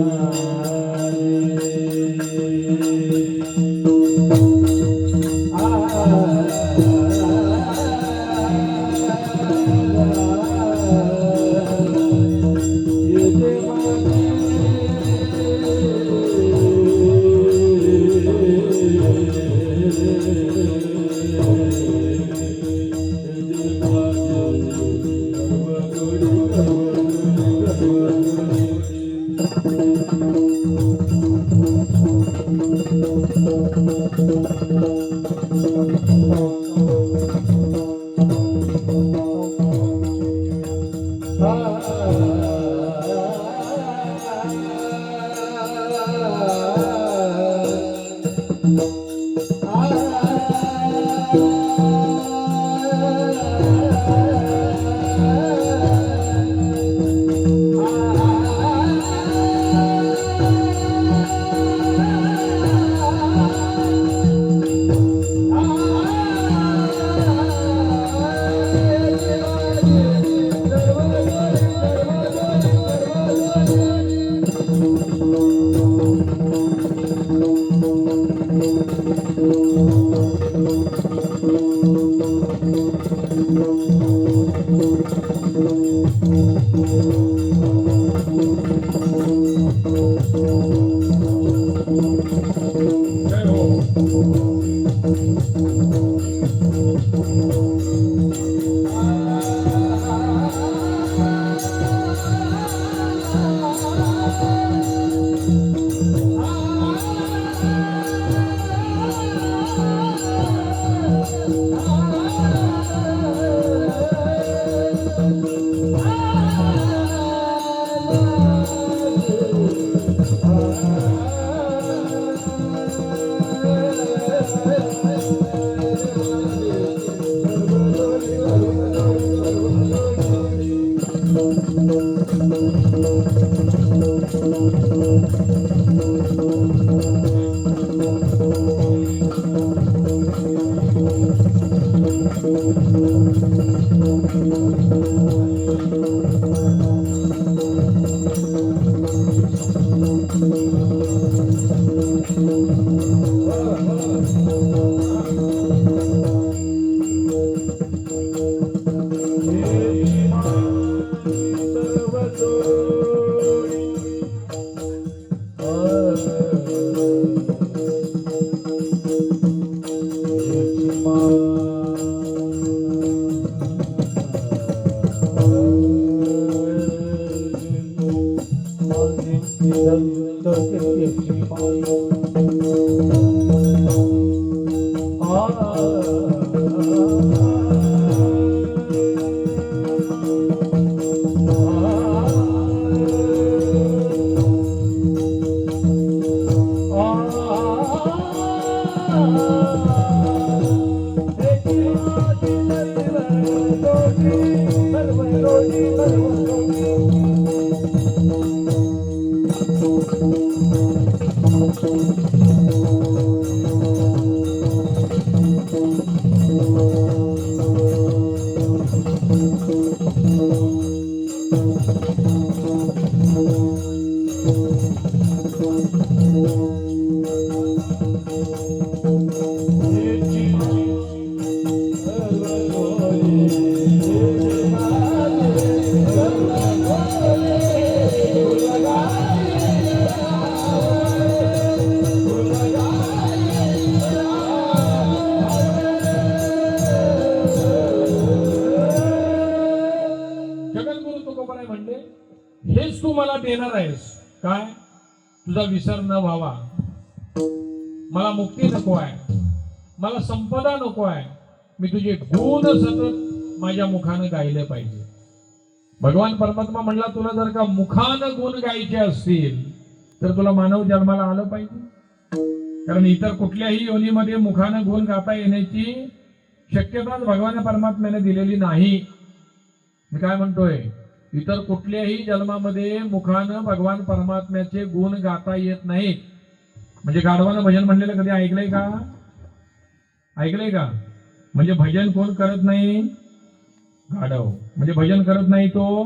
A: जगद्गुरु तुकोबाराय म्हणले, हेच तू मला देणार आहेस काय? तुझा विसर न व्हावा. मला मुक्ती नको आहे, मला संपदा नको आहे. मी तुझे गुण सतत माझ्या मुखानं गायले पाहिजे. भगवान परमात्मा म्हणला, तुला जर का मुखानं गुण गायचे असतील तर तुला मानव जन्माला आलं पाहिजे. कारण इतर कुठल्याही योनीमध्ये मुखानं गुण गाता येण्याची शक्यताच भगवान परमात्म्याने दिलेली नाही. मी काय म्हणतोय, इतर कुठल्याही जन्मामध्ये मुखानं भगवान परमात्म्याचे गुण गाता येत नाहीत. म्हणजे गाढवानं भजन म्हणलेलं कधी ऐकलंय का? ऐकलंय का? म्हणजे भजन कोण करत नाही? गाढव. म्हणजे भजन करत नाही तो,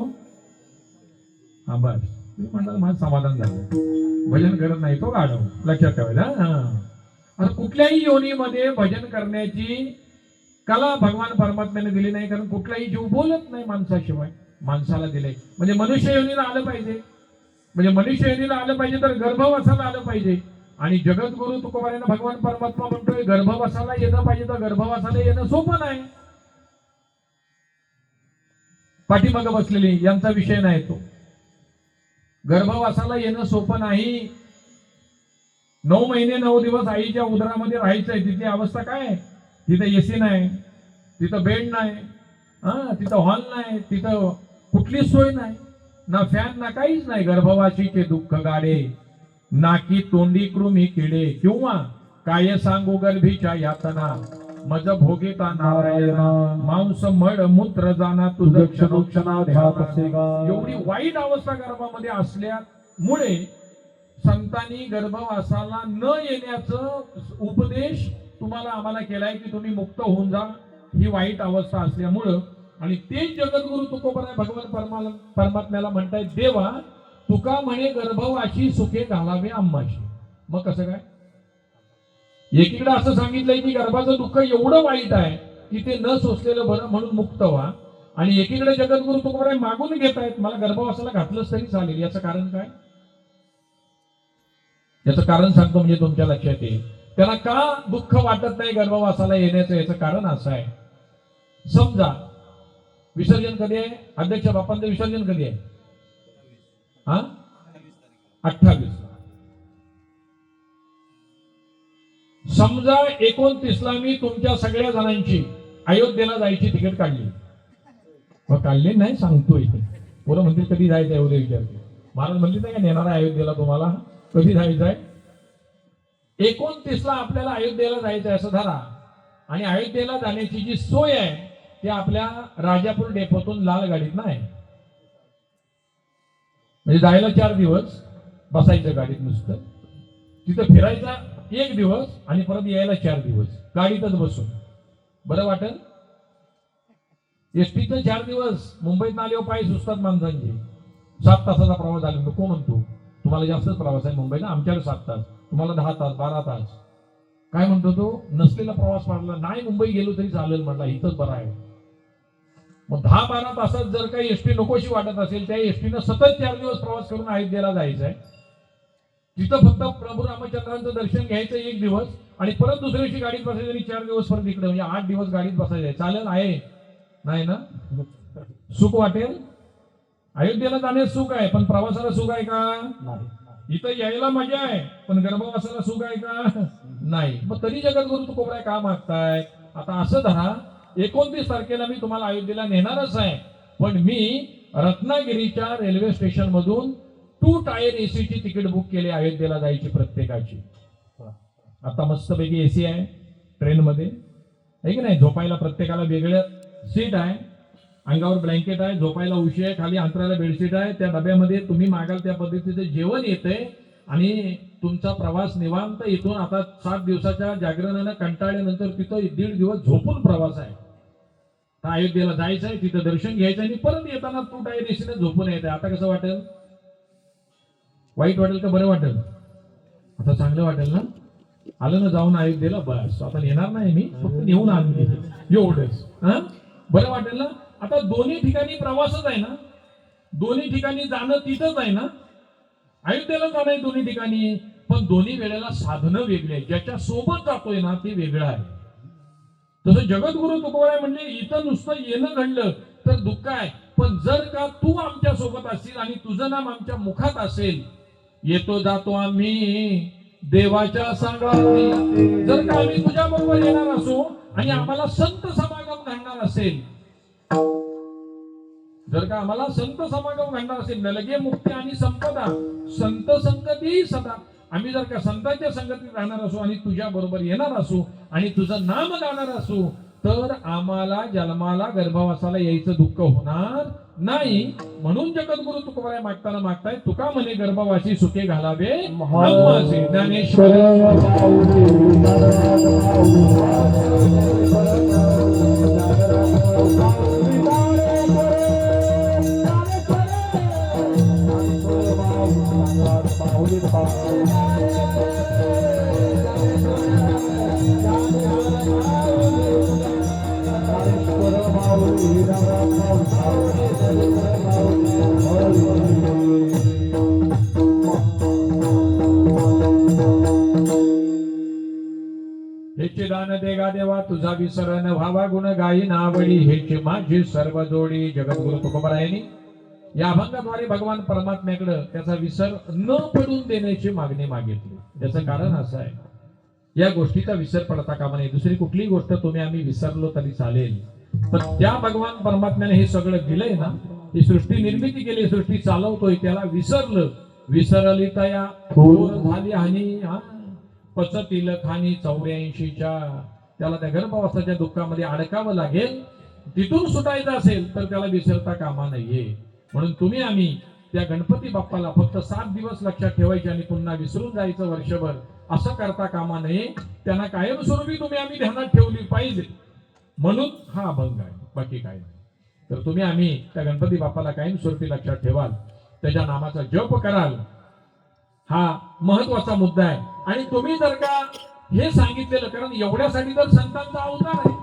A: हा बस तुम्ही म्हणता माझं समाधान झालं. भजन करत नाही तो गाढव, लक्षात ठेवायला. आता कुठल्याही योनीमध्ये भजन करण्याची कला भगवान परमात्म्याने दिली नाही. कारण कुठलाही जीव बोलत नाही माणसाशिवाय, माणसाला दिले. म्हणजे मनुष्य योनीला आलं पाहिजे. म्हणजे मनुष्य योनीला आलं पाहिजे तर गर्भवासाला आलं पाहिजे. आणि जगद्गुरु तुकोबारायनं भगवान परमात्मा म्हणतोय, गर्भवासाला येणं पाहिजे तर गर्भवासाला येणं सोपं नाही. पाठीमागं बसलेली यांचा विषय नाही तो. गर्भवासाला येणं सोपं नाही. 9 महिने 9 दिवस आईच्या उदरामध्ये राहायचंय. तिथली अवस्था काय? तिथं एसी नाही, तिथं बेड नाही, तिथं हॉल नाही, तिथं कुठली सोय नाही, ना फॅन ना काहीच नाही. गर्भवासीचे दुःख गाडे, नाकी तोंडी कृमी किडे, किंवा काय सांगू गर्भीच्या यातना, मज भोगिता नारायणा, मांस मड मूत्र जाना तुझं क्षणोक्षणा ध्यात असेगा. एवढी वाईट अवस्था गर्भामध्ये असल्यामुळे संतांनी गर्भवासाला न येण्याचं उपदेश तुम्हाला आम्हाला केलाय की तुम्ही मुक्त होऊन जा, ही वाईट अवस्था असल्यामुळं. आणि तेच जगद्गुरु तुकोबाराय भगवान परमात्म्याला म्हणतायत, देवा तुका म्हणे गर्भवाशी सुखे घालावे आम्हाशी. मग कसं काय? एकीकडे असं सांगितलंय की गर्भाचं दुःख एवढं वाईट आहे की ते न सोसलेलं बरं म्हणून मुक्त व्हा. आणि एकीकडे जगद्गुरु तुकोबाराय मागून घेत आहेत, मला गर्भवासाला घातलंच तरी चालेल. याचं कारण काय? याचं कारण सांगतो म्हणजे तुमच्या लक्षात येईल. त्याला का दुःख वाटत नाही गर्भवासाला येण्याचं? याचं कारण असं आहे. समजा विसर्जन कधी आहे? अध्यक्ष बापांचं विसर्जन कधी आहे? 28. समजा 29ला मी तुमच्या सगळ्या जणांची अयोध्येला जायची तिकीट काढली. मग काढली नाही सांगतोय. पोरं म्हणतील कधी जायचं आहे उद्या विचारते. महाराज म्हणले नाही का नेणार आहे अयोध्येला तुम्हाला, कधी जायचं आहे? 29ला आपल्याला अयोध्येला जायचं आहे असं धरा. आणि अयोध्येला जाण्याची जी सोय आहे ती आपल्या राजापूर डेपोतून लाल गाडीत नाही. म्हणजे जायला 4 दिवस बसायचं गाडीत नुसतं, तिथं फिरायचा 1 दिवस आणि परत यायला 4 दिवस गाडीतच बसून. बरं वाटेल?
C: एसटीचं 4 दिवस मुंबईत आल्यावर पाय सुचतात माणसांचे. 7 तासाचा प्रवास झाला नको म्हणतो, तुम्हाला जास्तच प्रवास आहे मुंबईला, आमच्याकडे 7 तास, तुम्हाला 10 तास 12 तास. काय म्हणतो तो, नसलेला प्रवास पाडला नाही, मुंबई गेलो तरी चालेल म्हटला, इथंच बरं आहे. मग 10-12 तासात जर काही एसटी नकोशी वाटत असेल, त्या एसटीनं सतत 4 दिवस प्रवास करून अयोध्येला जायचं आहे. तिथं फक्त प्रभू रामचंद्रांचं दर्शन घ्यायचं 1 दिवस आणि परत दुसऱ्या दिवशी गाडीत बसायचं आणि 4 दिवस परत इकडे, म्हणजे 8 दिवस गाडीत बसायचं आहे. चालेल आहे नाही ना? सुख वाटेल? अयोध्येला जाण्यास सुख आहे, पण प्रवासाला सुख आहे का? इथं यायला मजा आहे, पण गर्भवासाला सुख आहे का? नाही. मग तरी जगद्गुरु तुकोबराय का मागताय? आता असं धरा, 29 तारखेला मी तुम्हाला अयोध्येला नेणारच आहे, पण मी रत्नागिरीच्या रेल्वे स्टेशन मधून 2 टायर एसीची तिकीट बुक केली अयोध्येला जायची प्रत्येकाची. आता मस्तपैकी एसी आहे ट्रेन मध्ये, आहे की नाही? झोपायला प्रत्येकाला वेगळं सीट आहे, अंगावर ब्लँकेट आहे, झोपायला उशी आहे, खाली अंतराला बेडशीट आहे. त्या डब्यामध्ये तुम्ही मागाल त्या पद्धतीचं जेवण येते आणि तुमचा प्रवास निवांत. इथून आता 7 दिवसाच्या जागरणानं कंटाळल्यानंतर तिथं 1.5 दिवस झोपून प्रवास आहे. अयोध्येला जायचं आहे, तिथं दर्शन घ्यायचं आणि परत येताना 2 टायर एसीने झोपून यायचं. आता कसं वाटेल? वाईट वाटेल का बरं वाटेल? आता चांगलं वाटेल ना? आलं ना जाऊन अयोध्येला, बस आता येणार नाही मी, फक्त नेऊन आणले एवढंच. हा, बरं वाटेल ना? आता दोन्ही ठिकाणी प्रवासच आहे ना, दोन्ही ठिकाणी जाणं तिथंच आहे ना, अयोध्येला जाणं आहे दोन्ही ठिकाणी, पण दोन्ही वेळेला साधनं वेगळी आहे. ज्याच्या सोबत जातोय ना ते वेगळं आहे. तसं जगद्गुरु तुकोबाराय म्हणले, इथं नुसतं येणं घडलं तर दुःख आहे, पण जर का तू आमच्या सोबत असशील आणि तुझं नाम आमच्या मुखात असेल, येतो जातो आम्ही देवाच्या सांगावी. जर का आम्ही तुझ्या बरोबर येणार असो आणि आम्हाला संत समागम घडणार असेल, जर का आम्हाला संत समागम घडणार असेल, लगे मुक्ती आणि संपदा, संत संगती सदा, आम्ही जर का संतांच्या संगतीत राहणार असो आणि तुझ्या बरोबर येणार असो आणि तुझं नाम गाणार असो, तर आम्हाला जन्माला गर्भवासाला यायचं दुःख होणार नाही. म्हणून जगद्गुरु तुकोबाराय मागताना मागताय, तुका म्हणे गर्भवासी सुखे घालावे आम्हासे. ज्ञानेश्वर हेचे दान देगा देवा तुझा विसरण व्हावा, गुण गाई नावडी हेचे माझी सर्व जोडी. जगद्गुरु तुकोबारायांनी या अभंगाद्वारे भगवान परमात्म्याकडे त्याचा विसर न पडून देण्याची मागणी मागितली. त्याचं कारण असं आहे, या गोष्टीचा विसर पडता कामा नये. दुसरी कुठलीही गोष्ट तुम्ही आम्ही विसरलो तरी चालेल, पण त्या भगवान परमात्म्याने हे सगळं दिलंय ना, ही सृष्टी निर्मिती केली, सृष्टी चालवतोय, त्याला विसरलं. विसरली तया थोर झाली हानी, पचतील खानी 84च्या. त्याला त्या गर्भवासाच्या दुःखामध्ये अडकावं लागेल. तिथून सुटायचं असेल तर त्याला विसरता कामा नाहीये. म्हणून तुम्ही आम्ही त्या गणपती बाप्पाला फक्त 7 दिवस लक्षात ठेवायचे आणि पुन्हा विसरून जायचं वर्षभर, असं करता कामा नये. त्यांना कायमस्वरूपी तुम्ही आम्ही ध्यानात ठेवली पाहिजे, म्हणून हा अभंग आहे, बाकी काय नाही. तर तुम्ही आम्ही त्या गणपती बाप्पाला कायमस्वरूपी लक्षात ठेवाल, त्याच्या नामाचा जप कराल, हा महत्वाचा मुद्दा आहे. आणि तुम्ही जर का हे सांगितलेलं, कारण एवढ्यासाठी तर संतांचा अवतार आहे.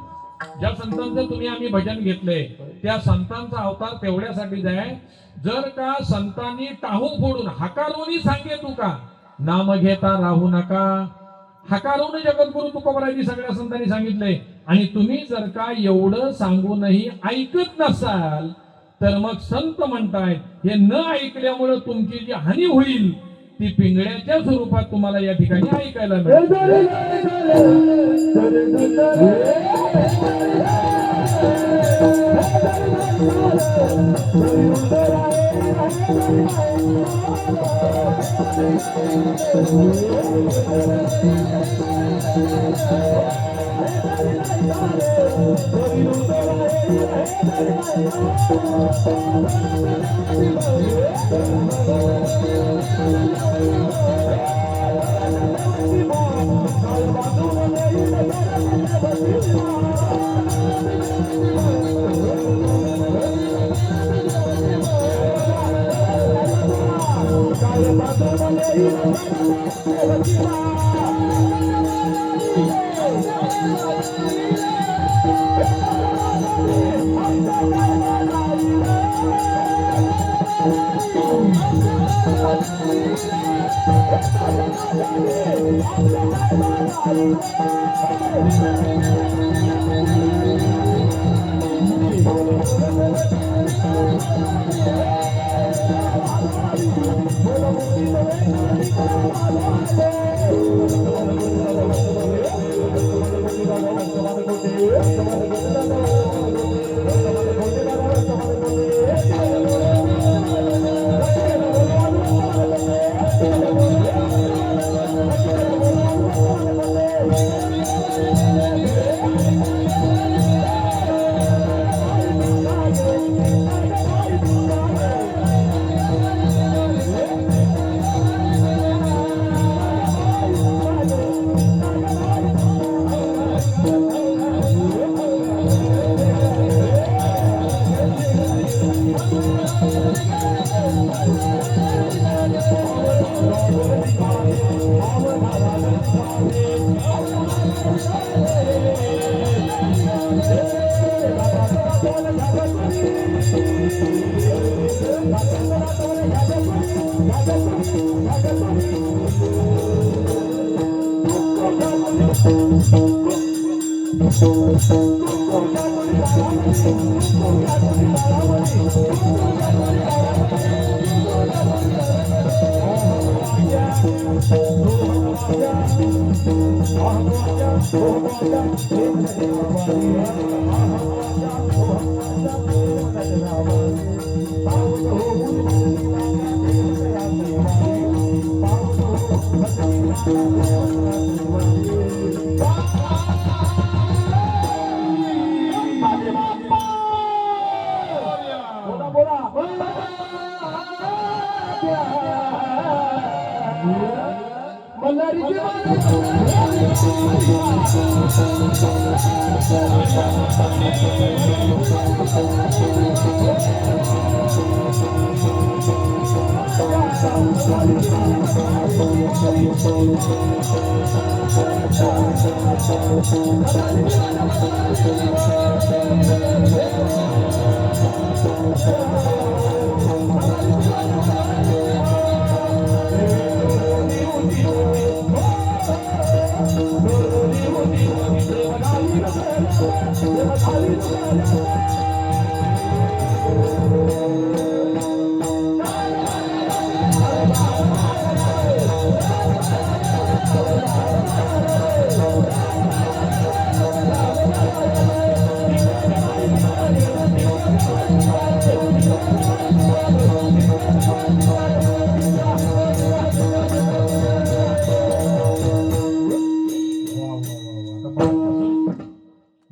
C: ज्या संतांचं तुम्ही आम्ही भजन घेतलंय त्या संतांचा अवतार तेवढ्यासाठीच आहे. जर का संतांनी टाहू फोडून हकारूनही सांगे तुका नाम घेता राहू नका, हकारून जगद्गुरु तुकोबारायांनी सगळ्या संतांनी सांगितलंय, आणि तुम्ही जर का एवढं सांगूनही ऐकत नसाल तर मग संत म्हणतायत, हे न ऐकल्यामुळे तुमची जी हानी होईल ती पिंगळ्याच्या स्वरूपात तुम्हाला या ठिकाणी ऐकायला मिळेल.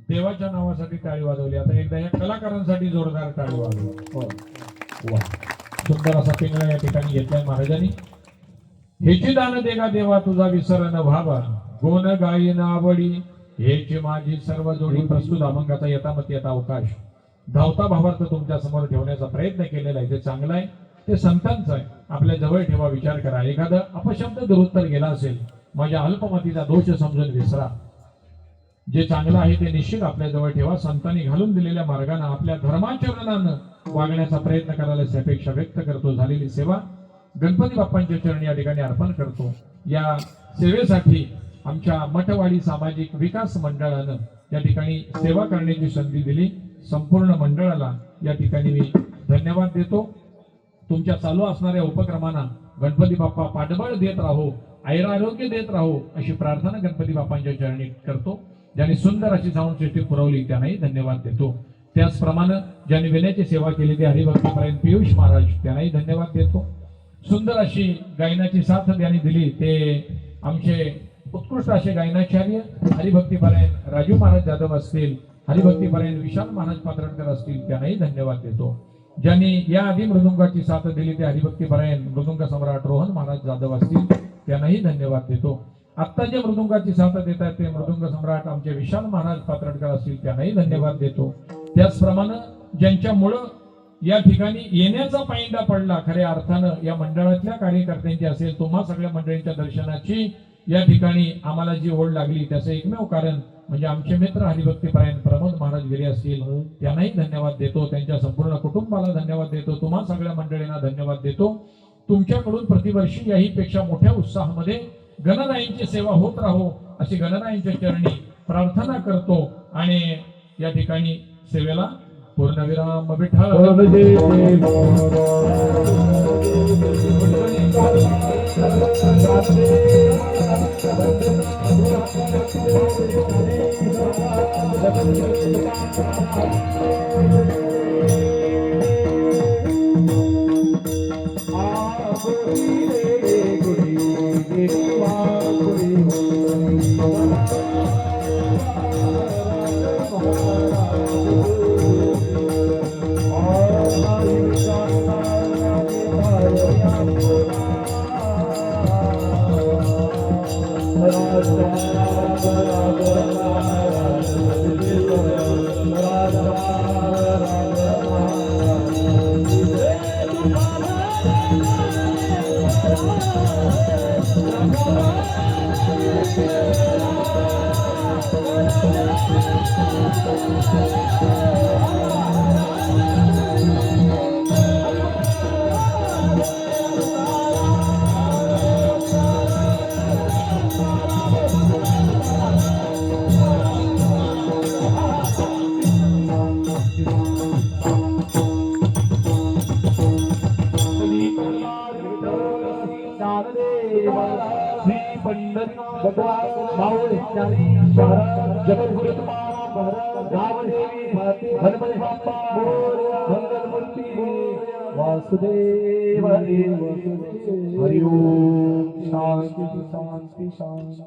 A: देवाच्या नावासाठी टाळी वाजवली. आता एकदा या कलाकारांसाठी जोरदार टाळी वाजवा. वा, सुंदर असा पिंगळा या ठिकाणी घेतलाय महाराजांनी. हेची दान देगा देवा तुझा विसर न व्हावा, गोन गायी न आवडी हेची माझी सर्व जोडी. प्रस्तुत अभंगाचा यथामती यथा अवकाश धावता भावार्थ तुमच्या समोर ठेवण्याचा प्रयत्न केलेला आहे. ते चांगलं आहे, ते संतांचं आहे. आपल्या जवळ ठेवा, विचार करा. एखादा अपशब्द दुरुत्तर गेला असेल, माझ्या अल्पमतीचा दोष समजून विसरा. जे चांगलं आहे ते निश्चित आपल्या जवळ ठेवा. संतांनी घालून दिलेल्या मार्गाने आपल्या धर्माचरणानं वागण्याचा प्रयत्न करायला अपेक्षा व्यक्त करतो. झालेली सेवा गणपती बाप्पांच्या चरणी या ठिकाणी अर्पण करतो. या सेवेसाठी आमच्या मठवाडी सामाजिक विकास मंडळानं या ठिकाणी सेवा करण्याची संधी दिली. संपूर्ण मंडळाला या ठिकाणी मी धन्यवाद देतो. तुमच्या चालू असणाऱ्या उपक्रमांना गणपती बाप्पा पाठबळ देत राहो, आयुरारोग्य देत राहो अशी प्रार्थना गणपती बाप्पांच्या चरणी करतो. ज्यांनी सुंदर अशी साऊंड सिस्टीम पुरवली त्यांनाही धन्यवाद देतो. त्याचप्रमाणे ज्यांनी विनयाची सेवा केली ते हरिभक्तीपर्यंत पियुष महाराज त्यांनाही धन्यवाद देतो. सुंदर अशी गायनाची साथ त्यांनी दिली ते आमचे उत्कृष्ट असे गायनाचार्य हरिभक्तीपर्यंत राजू महाराज जाधव असतील, हरिभक्तीपर्यंत विशाल महाराज पात्रडकर असतील त्यांनाही धन्यवाद देतो. ज्यांनी या आधी मृदुंगाची साथ दिली ते हरिभक्तीपर्यंत मृदुंग सम्राट रोहन महाराज जाधव असतील
C: त्यांनाही धन्यवाद देतो. आत्ता जे मृदुंगाची साथ देत आहेत ते मृदुंग सम्राट आमचे विशाल महाराज पात्रडकर असतील, त्यांनाही धन्यवाद देतो. त्याचप्रमाणे ज्यांच्यामुळं या ठिकाणी येण्याचा पायंडा पडला खऱ्या अर्थानं या मंडळातल्या कार्यकर्त्यांची असेल, तुम्हा सगळ्या मंडळींच्या दर्शनाची या ठिकाणी आम्हाला जी ओढ लागली त्याचं एकमेव कारण म्हणजे आमचे मित्र हरिभक्तीपरायण प्रमोद महाराज गिरे असतील, त्यांनाही धन्यवाद देतो. त्यांच्या संपूर्ण कुटुंबाला धन्यवाद देतो. तुम्हा सगळ्या मंडळींना धन्यवाद देतो. तुमच्याकडून प्रतिवर्षी याहीपेक्षा मोठ्या उत्साहामध्ये गणरायांची सेवा होत राहो अशी गणरायांच्या चरणी प्रार्थना करतो आणि या ठिकाणी सेवेला पूर्णविराम विठ्ठल.
B: श्री पंडित भगवान माऊली जगद्गुरु रामदेवी गणपती बाप्पा मंगलमूर्ती वासुदेव हरी ओम शांती शांती शांती.